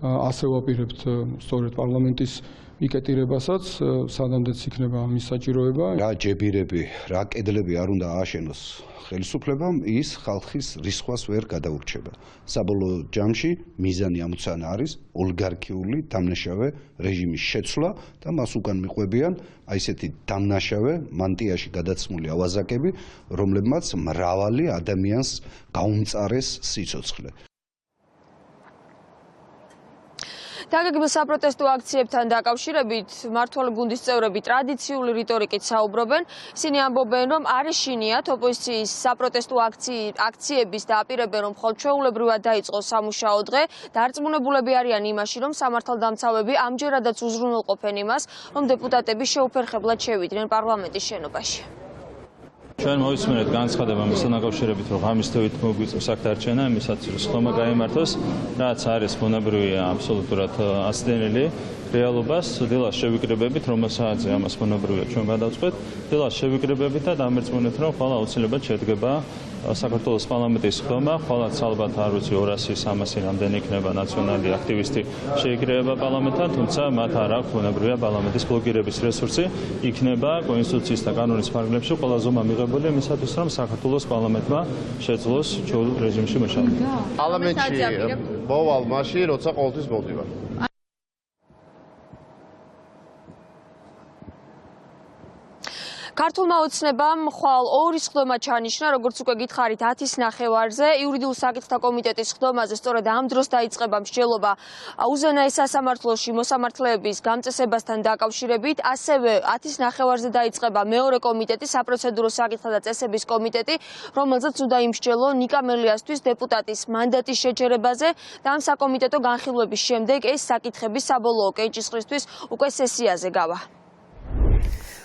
ასე ვაპირებთ სწორედ პარლამენტის პიკეტირებასაც, სანამდეც იქნება ამის საჭიროება. რა ჯებირები, რა კედლები არ უნდა ააშენოს ხელისუფლებამ, ის ხალხის რისხვას ვერ გადაურჩება. საბოლოო ჯამში მიზანი ამოცანა არის ოლიგარქიული დამნაშავე რეჟიმის შეცვლა და მას უკან მიყვებიან აი ესეთი დამნაშავე მანტიაში გადაცმული ავაზაკები, რომლებმაც მრავალი ადამიანს გაუმწარეს სიცოცხლე. დაგეგმილ საპროტესტო აქციებთან დაკავშირებით მმართველი გუნდის წევრები ტრადიციული რიტორიკით საუბრობენ. ისინი ამბობენ, რომ არ ეშინიათ ოპოზიციის საპროტესტო აქციების და აპირებენ, რომ მხოლოდ ჩვეულებრივად დაიწყოს სამუშაო დღე. დარწმუნებულები არიან იმაში, რომ სამართალდამცავები ამჯერადაც უზრუნველყოფენ იმას, რომ დეპუტატები შეუფერხებლად შევიდნენ პარლამენტის შენობაში. ჩვენ მოვისმენთ განცხადება მისთან დაკავშირებით, რომ ღამის თვით მოგვიწევს აქ დარჩენა, იმისაც რომ ხომ გაიმართოს, რაც არის ბუნებრივია აბსოლუტურად აცდენილი რეალობას, დილას შევიკრიბებით, რომ საათზე ამას ბუნებრივია ჩვენ გადავწყვეტ, დილას შევიკრიბებით და დამერწმუნეთ, რომ ხვალ აუცილებლად შედგება საქართველოს პარლამენტის ხდომა, ხვალაც ალბათ არ ვიცი 200-300 რამდენი იქნება ნაციონალური აქტივისტი შეიკრიბება პარლამენტთან, თუმცა მათ არ აქვს ბუნებრივია პარლამენტის ბლოკირების რესურსი, იქნება კონსტიტუციის და კანონის ფარგლებში ყველა ზომა მიღებული იმისათვის, რომ საქართველოს პარლამენტმა შეძლოს ჩვეულ რეჟიმში მუშაობა. პარლამენტში მოვალ მაშინ, როცა ყოველთვის მოვდივარ. ქართულმა ოცნებამ ხვალ ორი სხდომა ჩანიშნა, როგორც უკვე გითხარით 10:30-ზე იურიდიულ საკითხთა კომიტეტის სხდომაზე სწორედ ამ დროს დაიწყება მსჯელობა უზენაეს სასამართლოში მოსამართლეების გამწესებასთან დაკავშირებით, ასევე 10:30-ზე დაიწყება მეორე კომიტეტი, საპროცედურო საკითხთა და წესების კომიტეტი, რომელზეც უნდა იმსჯელო ნიკამელიასთვის დეპუტატის მანდატის შეჩერებაზე და ამ საკომიტეტო განხილვების შემდეგ ეს საკითხები საბოლოო კენჭისყრისთვის უკვე სესიაზე გავა.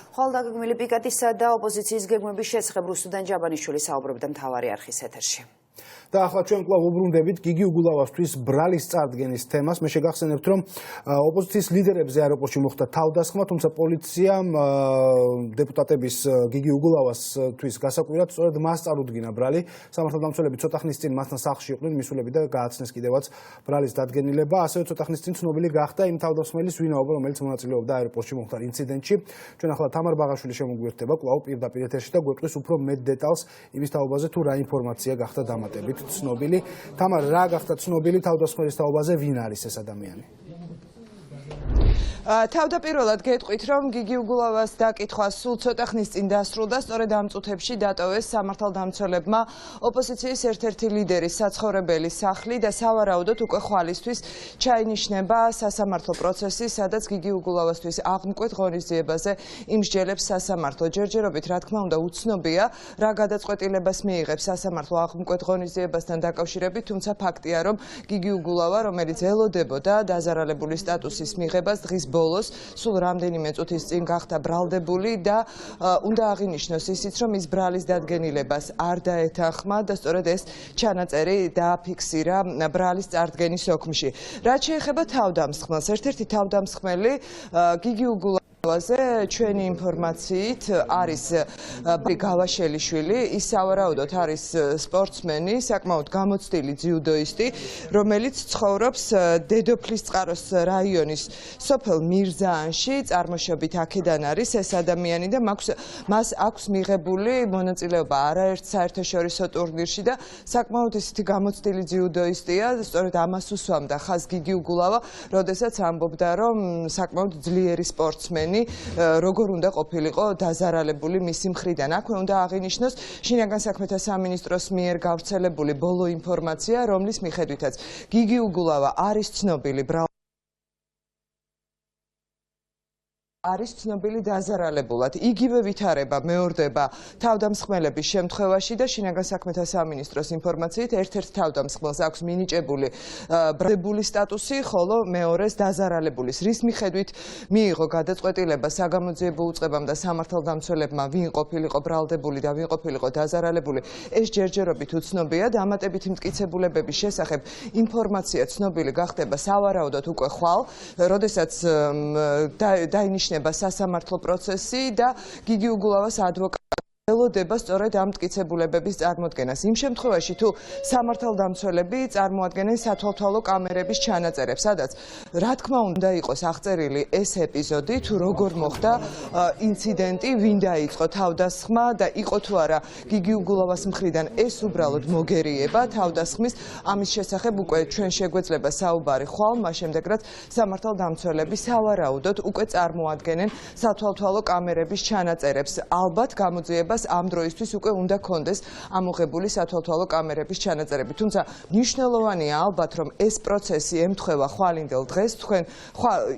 ხვალ დაგეგმილი პიკეტისა და ოპოზიციის გეგმების შესახებ რუსუდან ჯაბანიშვილი საუბრობდა მთავარი არხის ეთერში. და ახლა ჩვენ კვლავ უბრუნდებით გიგი უგულავასთვის ბრალის წარდგენის თემას. მე შეგახსენებთ, რომ ოპოზიციის ლიდერებზე აეროპორტში მოხდა თავდასხმა, თუმცა პოლიციამ დეპუტატების გიგი უგულავასთვის გასაკვირად სწორედ მას წარუდგინა ბრალი. სამართალდამცველები ცოტა ხნის წინ მასთან სახლში იყვნენ მისულები და გააცნეს კიდევაც ბრალის დადგენილება. ასევე ცოტა ხნის წინ ცნობილი გახდა იმ თავდასხმელის ვინაობა, რომელიც მონაწილეობდა აეროპორტში მოხდარ ინციდენტში. ჩვენ ახლა თამარ ბაღაშვილი შემოგვიერთდება კვლავ პირდაპირ ეთერში და გვეტყვის უფრო მეტ დეტალს იმის თაობაზე, თუ რა ინფორმაცია გახდა დამატებით ცნობილი. თამარ, რა გახდა ცნობილი თავდასხმელის თაობაზე, ვინ არის ეს ადამიანი? თავდაპირველად გეტყვით, რომ გიგი უგულავას დაკითხვა სულ ცოტა ხნის წინ დასრულდა, სწორედ ამ წუთებში დატოვეს სამართალდამცველებმა ოპოზიციის ერთ-ერთი ლიდერის საცხოვრებელი სახლი და სავარაუდოდ უკვე ხვალისთვის ჩაინიშნება სასამართლო პროცესი, სადაც გიგი უგულავასთვის აღმკვეთ ღონისძიებაზე იმსჯელებს სასამართლო. ჯერჯერობით, რა თქმა უნდა, უცნობია, რა გადაწყვეტილებას მიიღებს სასამართლო აღმკვეთ ღონისძიებასთან დაკავშირებით, თუმცა ფაქტია, რომ გიგი უგულავა, რომელიც ელოდებოდა დაზარალებული სტატუსის მიღებას, დღის ბოლოს სულ რამდენიმე წუთის წინ გახდა ბრალდებული და უნდა აღინიშნოს ისიც, რომ ის ბრალის დადგენილებას არ დაეთანხმა და სწორედ ეს ჩანაწერი დააფიქსირა ბრალის წარდგენის ოქმში. რაც შეეხება თავდამსხმელს, ერთ-ერთი თავდამსხმელი გიგი უგულავაზე ჩვენი ინფორმაციით არის გავაშელიშვილი, ის სავარაუდოდ არის სპორტსმენი, საკმაოდ გამოცდილი ძიუდოისტი, რომელიც ცხოვრობს დედოფლისწყაროს რაიონის სოფელ მირზაანში, წარმოშობით აქედან არის ეს ადამიანი და მას აქვს მიღებული მონაწილეობა არაერთ საერთაშორისო ტურნირში და საკმაოდ ისეთი გამოცდილი ძიუდოისტია, სწორედ ამას უსვამდა ხაზს გიგი უგულავა, როდესაც ამბობდა, რომ საკმაოდ ძლიერი სპორტსმენი როგორ უნდა ყოფილიყო დაზარალებული მისი მხრიდან. აქვე უნდა აღინიშნოს შინაგან საქმეთა სამინისტროს მიერ გავრცელებული ბოლო ინფორმაცია, რომლის მიხედვითაც გიგი უგულავა არის ცნობილი არის ცნობილი დაზარალებულად. იგივე ვითარება მეორდება თავდამსხმელების შემთხვევაში და შინაგან საქმეთა სამინისტროს ინფორმაციით ერთ-ერთ თავდამსხმელს აქვს მინიჭებული ბრალდებული სტატუსი, ხოლო მეორეს დაზარალებულის. რის მიხედვით მიიღო გადაწყვეტილება საგამოძიებო უწყებამ და სამართალდამცველებმა ვინ ყოფილიყო ბრალდებული და ვინ ყოფილიყო დაზარალებული, ეს ჯერჯერობით უცნობია. დამატებითი მტკიცებულებების შესახებ ინფორმაცია ცნობილი გახდება სავარაუდოდ უკვე ხვალ, როდესაც დაინიშნება სასამართლო პროცესი და გიგი უგულავას ადვოკატი ელოდება სწორედ ამ მტკიცებულებების წარმოდგენას. იმ შემთხვევაში თუ სამართალდამცველები წარმოადგენენ სათვალთვალო კამერების ჩანაწერებს, სადაც რა თქმა უნდა იყოს აღწერილი ეს ეპიზოდი, თუ როგორ მოხდა ინციდენტი, ვინ დაიწყო თავდასხმა და იყო თუ არა გიგი უგულავას მხრიდან ეს უბრალოდ მოგერიება თავდასხმის, ამის შესახებ უკვე ჩვენ შეგვეძლება საუბარი ხვალ, მას შემდეგ რაც სამართალდამცველები სავარაუდოდ უკვე წარმოადგენენ სათვალთვალო კამერების ჩანაწერებს. ალბათ გამოძიება ამ დროისთვის უკვე უნდა კონდეს ამოღებული სათვალთვალო კამერების ჩანაწერები. თუმცა მნიშვნელოვანია ალბათ რომ ეს პროცესი ემთხვევა ხვალინდელ დღეს. თქვენ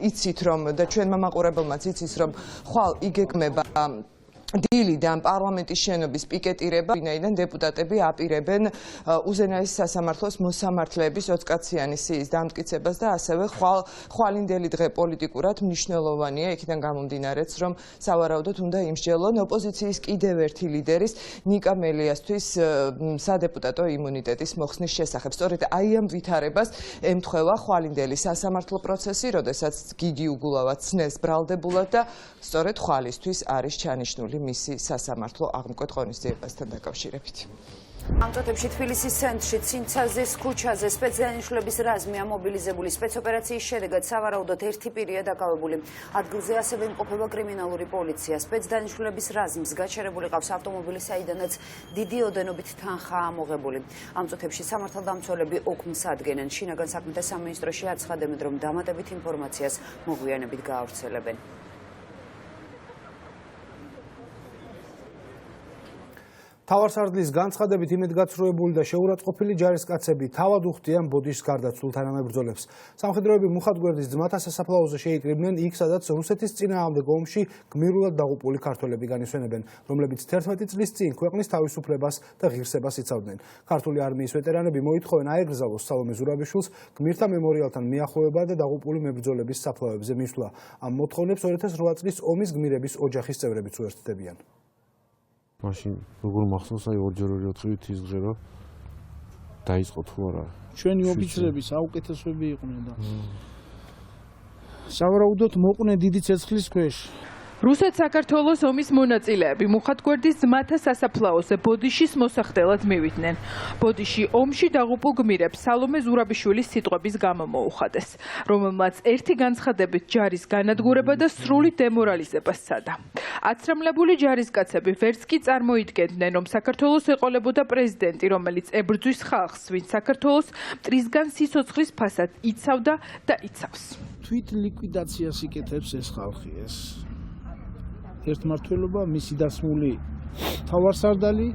იცით რომ და ჩვენმა მაყურებელმაც იცის რომ ხვალ იგეგმება დილიდან პარლამენტის შენობის პიკეტირება, ვინაიდან დეპუტატები აპირებენ უზენაეს სასამართლოს მოსამართლეების 20 კაციანი სიის დამტკიცებას და ასევე ხვალინდელი დღე პოლიტიკურად მნიშვნელოვანია, იქიდან გამომდინარეც, რომ სავარაუდოდ უნდა იმსჯელონ ოპოზიციის კიდევ ერთი ლიდერის ნიკა მელიასთვის სადეპუტატო იმუნიტეტის მოხსნის შესახებ. სწორედ აი ამ ვითარებას ემთხვევა ხვალინდელი სასამართლო პროცესი, როდესაც გიგი უგულავა ცნეს ბრალდებულად და სწორედ ხვალისთვის არის ჩანიშნული მისი სასამართლო აღმკვეთ ღონისძიებასთან დაკავშირებით. ამ წუთებში თბილისის ცენტრში ცინცაზის ქუჩაზე სპეცდანიშნულების რაზმი ამობილიზებული. სპეცოპერაციის შედეგად სავარაუდოდ ერთი პირია დაკავებული. ადგილზე ასევე იმყოფება კრიმინალური პოლიცია. სპეცდანიშნულების რაზმს გაჩერებული ყავს ავტომობილი, საიდანაც დიდი ოდენობით თანხაა ამოღებული. ამ წუთებში სამართალდამცველები ოქმს ადგენენ. შინაგან საქმეთა სამინისტროში აცხადებენ, რომ დამატებით ინფორმაციას მოგვიანებით გაავრცელებენ. თავარსარდლის განცხადებით იმედგაცრუებული და შეურაცხყოფილი ჯარისკაცები თავად უხდიან ბოდიშს გარდაცვლილ თანამებრძოლებს. სამხედროები მუხათგვერდის ძმათა სასაფლაოზე შეიკრიბნენ იქ, სადაც რუსეთის წინააღმდეგ ომში გმირულად დაღუპული ქართველები განისვენებენ, რომლებიც 11 წლის წინ ქვეყნის თავისუფლებას და ღირსებას იცავდნენ. ქართული არმიის ვეტერანები მოითხოვენ აეგზავოს სალომე ზურაბიშვილს გმირთა მემორიალთან მიახლოება და დაღუპული მებრძოლების საფლავებზე მისვლა. ამ მოთხოვნებს 2008 წლის ომის გმირების ოჯახის წევრებიც უერთდებიან. მაშინ როგორ მახსოვს აი ორჯერ 4-ით იზღრება დაიწყო თუ არა ჩვენი ოფიცრები საუკეთესოები იყვნენ და სავარაუდოდ მოყვნენ დიდი ცეცხლის ქვეშ. რუსეთ-საქართველოს ომის მონაწილეები მუხათგვერდის ძმათა სასაფლაოზე ბოდიშის მოსახდელად მივიდნენ. ბოდიში ომში დაღუპულ გმირებს სალომე ზურაბიშვილის სიტყვების გამო მოუხადეს, რომელმაც ერთი განცხადებით ჯარის განადგურება და სრული დემორალიზება სცადა. აცრამლებული ჯარისკაცები ვერც კი წარმოიდგენდნენ, რომ საქართველოს ეყოლებოდა პრეზიდენტი, რომელიც ებრძვის ხალხს, ვინც საქართველოს მტრისგან სიცოცხლის ფასად იცავდა და იცავს. თვით ლიკვიდაციას იკეთებს ეს ხალხი ეს. ერთმართველობა, მისი დასმული თავარსარდალი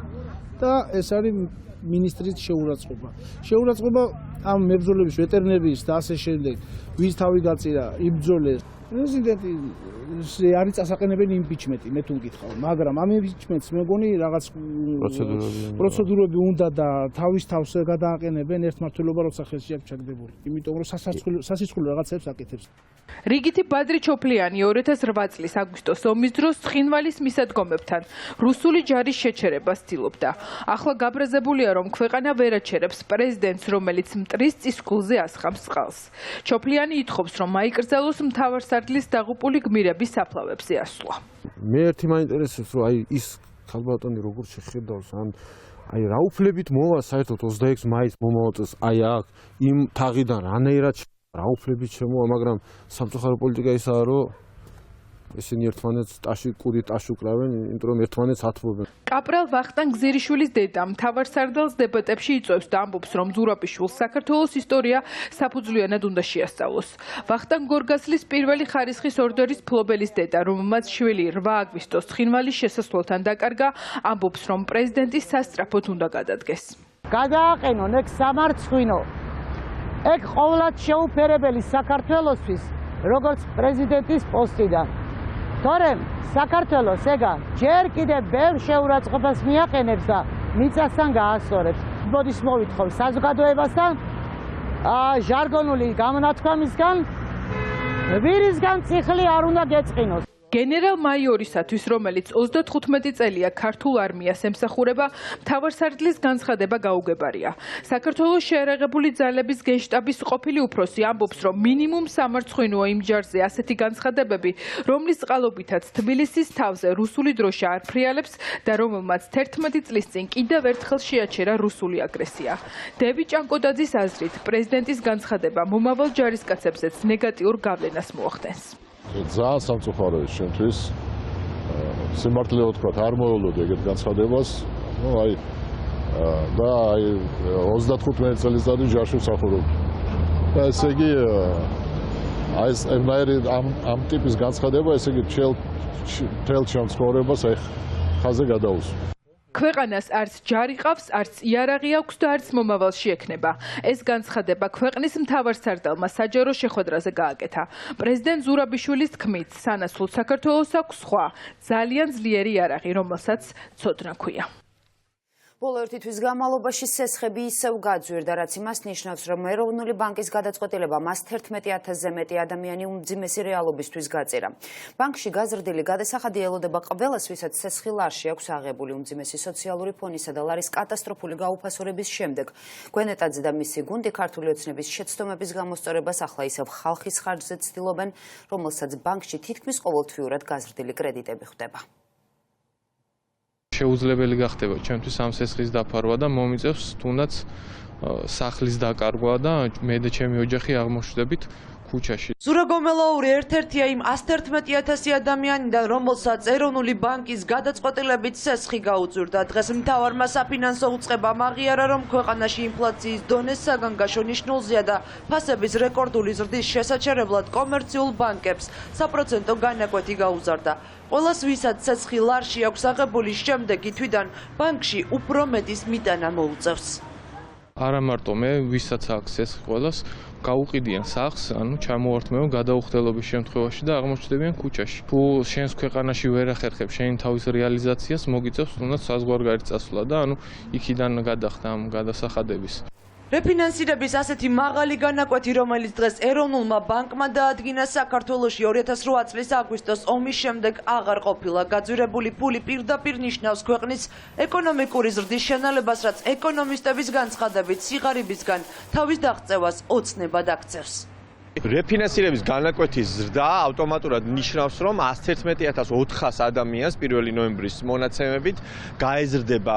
და ეს არის მინისტრის შეურაცხყოფა. შეურაცხყოფა ამ მებრძოლების, ვეტერნების და ასე შემდეგ, ვის თავი გაწირა, იბრძოლეს. პრეზიდენტი არის წასაყენებელი იმპიჩმენტი, მე თუ მკითხავ, მაგრამ ამ იმპიჩმენტს მეგონი რაღაც პროცედურები უნდა და თავის თავს გადააყენებენ ერთმართველობა, როცა ხელში აქვს ჩაგდებული. იმიტომ რომ სასიცხვილო რაღაცებს აკეთებს. რიგითი ბადრი ჩოფლიანი 2008 წლის აგვისტოს ომის დროს ცხინვალის მისადგომებთან რუსული ჯარის შეჩერებას ცდილობდა. ახლა გაბრაზებულია, რომ ქვეყანა ვერ აჩერებს პრეზიდენტს, რომელიც მტრის წისქულზე ასხამს წყალს. ჩოფლიანი ითხოვს, რომ აიკრძალოს მთავარსარდლის დაღუპული გმირების საფლავებზე ასვლა. მე ერთი მაინტერესებს, რომ აი ის ხალბატონი როგორ შეხედავს ან აი რა უფლებით მოვა საერთოდ 26 მაისს მომავალ აი აქ იმ თაღიდან რანაირად რა უფლებით შემოვა, მაგრამ სამწუხარო პოლიტიკა ისაა, რომ ესენი ერთმანეთს ტაში კუდით ტაში უკრავენ, იმიტომ რომ ერთმანეთს ათმობენ. კაპრალ ვახტანგ გზირიშვილის დედა მთავარსარდალს დებატებში იწვევს და ამბობს, რომ ზურაბიშვილს საქართველოს ისტორია საფუძვლიანად უნდა შეასწავლოს. ვახტანგ გორგასლის პირველი ხარისხის ორდერის ფლობელის დედა, რომელმაც შვილი 8 აგვისტოს ცხინვალის შესასვლელთან დაკარგა, ამბობს, რომ პრეზიდენტის სასწრაფოდ უნდა გადადგეს. გადააყენონ ეგ სამარცხვინო. ეგ ყოვლად შეუფერებელი საქართველოსთვის, როგორც პრეზიდენტის პოსტიდან. თორემ საქართველოს ეგა ჯერ კიდევ ბევრ შეურაცხყოფას მიაყენებს და მიწასთან გაასწორებს. მოდის მოვითხოვ საზოგადოებასთან ჟარგონული გამონათქვამისგან ვირისგან წიხლი არ უნდა გეწყინოს. გენერალ-მაიორისათვის, რომელიც 35 წელია ქართულ არმიას ემსახურება, მთავარსარდლის განცხადება გაუგებარია. საქართველოს შეერაღებული ძალების გენშტაბის ყოფილი უფროსი ამბობს, რომ მინიმუმ სამარცხვინოა იმ ჯარზე ასეთი განცხადებები, რომლის წყალობითაც თბილისის თავზე რუსული დროშა არ ფრიალებს და რომელმაც 11 წლის წინ კიდევ ერთხელ შეაჩერა რუსული აგრესია. დევი ჭანკოდაძის აზრით, პრეზიდენტის განცხადება მომავალ ჯარისკაცებზეც ნეგატიურ გავლენას მოახდენს. ძალიან სამწუხაროა ჩვენთვის სიმართლე ვთქვათ არ მოველოდი ეგეთ განცხადებას და 35 წელიწადი ჯარში ვსახურობდი და ესე იგი ამ ტიპის განცხადება ესე იგი მთელ ჩემს ცხოვრებას ხაზე გადაუსვა. ქვეყანას არც ჯარი ყავს, არც იარაღი აქვს და არც მომავალში ექნება. ეს განცხადება ქვეყნის მთავარსარდალმა საჯარო შეხვედრაზე გააკეთა. პრეზიდენტ ზურაბიშვილის თქმით, სანაცვლოდ საქართველოს აქვს სხვა, ძალიან ძლიერი იარაღი, რომელსაც ცოდნა ჰქვია. ბოლო ერთი თვის განმავლობაში სესხები ისევ გაძვირდა, რაც იმას ნიშნავს, რომ ეროვნული ბანკის გადაწყვეტილება მას 11,000-ზე მეტი ადამიანი უმძიმესი რეალობისთვის გაწირა. ბანკში გაზრდილი გადასახადი ელოდება ყველას, ვისაც სესხი ლარში აქვს აღებული უმძიმესი სოციალური ფონისა და ლარის კატასტროფული გაუფასურების შემდეგ. გვენეტაძე და მისი გუნდი ქართული ოცნების შეცდომების გამოსწორებას ახლა ისევ ხალხის ხარჯზე ცდილობენ, რომელსაც ბანკში თითქმის ყოველთვიურად გაზრდილი კრედიტები ხვდება. შეუძლებელი გახდება ჩემთვის ამ სესხის დაფარვა და მომიწევს თუნდაც სახლის დაკარგვა და მე და ჩემი ოჯახი აღმოჩნდებით ქუჩაში. ზურაგომელაური ერთ-ერთია იმ 111,000 ადამიანიდან, რომელსაც ეროვნული ბანკის გადაწყვეტილებით სესხი გაუძვირდა. დღეს მთავარმა საფინანსო უწყებამ აღიარა, რომ ქვეყანაში ინფლაციის დონე საგანგაშო ნიშნულზეა და ფასების რეკორდული ზრდის შესაჩერებლად კომერციულ ბანკებს საპროცენტო განაკვეთი გაუზარდა. ყველას, ვისაც სესხი ლარში აქვს აღებული, შემდეგი თვიდან ბანკში უფრო მეტის მიტანა მოუწევს. არა მარტო მე, ვისაც აქვს სესხი ყველას, გაუყიდიან სახს, ანუ ჩამოართმევენ გადაუხდელობის შემთხვევაში და აღმოჩნდებიან ქუჩაში. თუ შენს ქვეყანაში ვერ ახერხებ შენი თავის რეალიზაციას, მოგიწევს თუნდაც საზღვარგარეთ წასვლა და ანუ იქიდან გადახდა ამ გადასახადების. რეფინანსირების ასეთი მაღალი განაკვეთი, რომელიც დღეს ეროვნულმა ბანკმა დაადგინა საქართველოში 2008 წლის აგვისტოს ომის შემდეგ აღარ ყოფილა. გაძვირებული ფული პირდაპირ ნიშნავს ქვეყნის ეკონომიკური ზრდის შენელებას, რაც ეკონომისტების განცხადებით სიღარიბისგან თავის დაღწევას ოცნებად აქცევს. რეფინანსირების განაკვეთის ზრდა ავტომატურად ნიშნავს, რომ 111,400 ადამიანს 1 ნოემბრის მონაცემებით გაეზრდება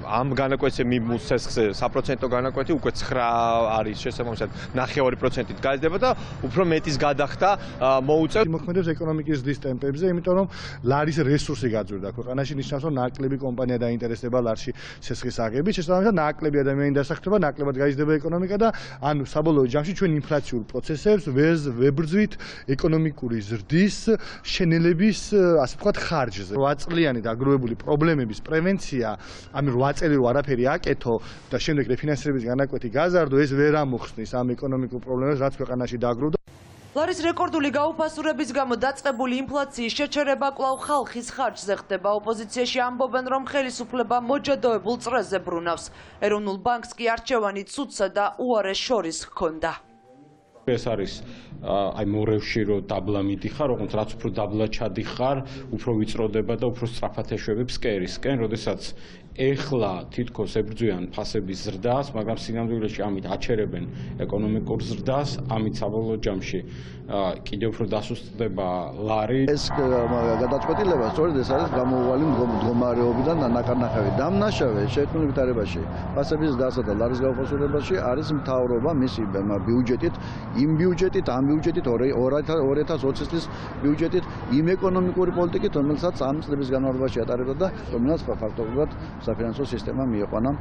ამ განაკვეთზე მიმუს სესხზე საპროცენტო განაკვეთი უკვე 9 არის შესაბამისად 9.2%-ით გაეზრდება და უფრო მეტის გადახდა მოუწევს. მოქმედებს ეკონომიკის ზრდის ტემპებზე, იმიტომ რომ ლარის რესურსი გაძვირდა ქვეყანაში, ნიშნავს, რომ ნაკლები კომპანია დაინტერესდება ლარში სესხის აღებით, შესაბამისად ნაკლები ადამიანი დასახდება, ნაკლებად გაიზრდება ეკონომიკა და ანუ საბოლოო ჯამში ჩვენ ინფლაციურ პროცესს ვებრძვით ეკონომიკური ზრდის შენელების, ასე ვთქვათ, ხარჯზე. 8 წლიანი დაგროვებული პრობლემების პრევენცია, ამი 8 წელი რო არაფერი აკეთო და შემდეგ რეფინანსირების განაკვეთი გაზარდო, ეს ვერ ამოხსნის ამ ეკონომიკურ პრობლემებს, რაც ქვეყანაში დაგროვდა. ლარის რეკორდული გაუფასურების გამო დაწყებული ინფლაციის შეჩერება კვლავ ხალხის ხარჯზე ხდება. ოპოზიციაში ამბობენ, რომ ხელისუფლება მოჯადოებულ წრეზე ბრუნავს. ეროვნულ ბანკს კი არჩევანი ცუდსა და უარეს შორის ჰქონდა. ეს არის აი მორევში რო დაბლა მიდიხარ, როგორც რაც უფრო დაბლა ჩადიხარ, უფრო ვიწროდება და უფრო სწრაფად ეშვებებს კერისკენ, როდესაც ეხლა თითქოს ებრძვიან ფასების ზრდას, მაგრამ სინამდვილეში ამით აჩერებენ ეკონომიკურ ზრდას, ამით საბოლოო ჯამში კიდევ უფრო დასუსტდება ლარი. ეს გადაწყვეტილება სწორედ ეს არის გამოუვალი მდგომარეობიდან ნაკარნახევი. დამნაშავე შექმნილ ვითარებაში, ფასების ზრდასა და ლარის გაუფასურებაში არის მთავრობა მისი ბიუჯეტით, იმ ბიუჯეტით, ამ ბიუჯეტით 2020 წლის ბიუჯეტით, იმ ეკონომიკური პოლიტიკით, რომელსაც ამ წლების განმავლობაში ატარებდა და რომელსაც ფაქტობრივად საფინანსო სისტემა მიიყვანა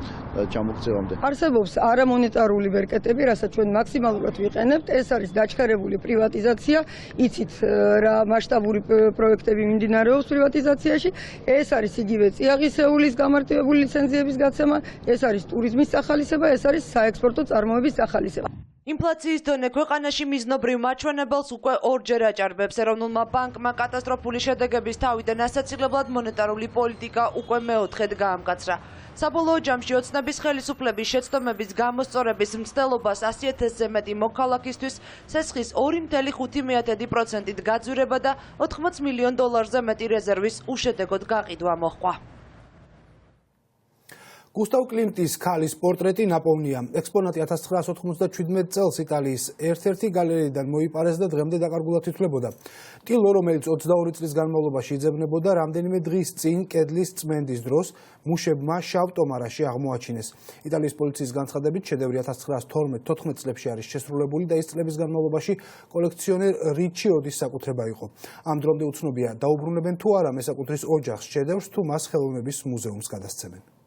ჩამოქცევამდე. არსებობს არამონეტარული ვერკეტები, რასაც ჩვენ მაქსიმალურად ვიყენებთ. ეს არის დაჩქარებული პრივატიზაცია, იცით რა მასშტაბური პროექტები მიმდინარეობს პრივატიზაციაში. ეს არის იგივე წიაღისეულის გამარტივებული ლიცენზიების გაცემა, ეს არის ტურიზმის სახალისება, ეს არის საექსპორტო წარმოების სახალისება. ინფლაციის დონე ქვეყანაში მიზნობრივ მაჩვენებელს უკვე ორჯერ აჭარბებს. ეროვნულმა ბანკმა კატასტროფული შედეგების თავიდან ასაცილებლად მონეტარული პოლიტიკა უკვე მეოთხედ გაამკაცრა. საბოლოო ჯამში ოცნების ხელისუფლების შეცდომების გამოსწორების მცდელობას 100,000-ზე მეტი მოქალაქისთვის სესხის 2.5%-ით გაძვირება და 80 მილიონ დოლარზე მეტი რეზერვის უშედეგოდ გაყიდვა მოჰყვა. გუსტავ კლიმტის ქალის პორტრეტი ნაპოვნია. ექსპონატი 1997 წელს იტალიის ერთ-ერთი გალერეიდან მოიპარეს და დღემდე დაკარგულად ითვლებოდა. ტილო, რომელიც 22 წლის განმავლობაში იძებნებოდა, რამდენიმე დღის წინ კედლის წმენდის დროს მუშებმა შავ ტომარაში აღმოაჩინეს. იტალიის პოლიციის განცხადებით, შედევრი 1912-14 წლებში არის შესრულებული და ის წლების განმავლობაში კოლექციონერ რიჩიოდის საკუთრება იყო. ამ დრომდე უცნობია, დაუბრუნებენ თუ არა მესაკუთრის ოჯახს შედევრს თუ მას ხელოვნების მუზეუმს გადასცემენ.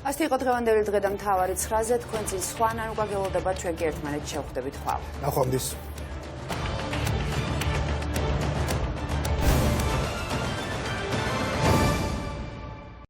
ასეთი იყო დღევანდელი დღე და მთავარი 9-ზე თქვენ წინ სხვა ნანუკა გელოდება ჩვენ კი ერთმანეთს შევხვდებით ხვალ. ნახვამდის.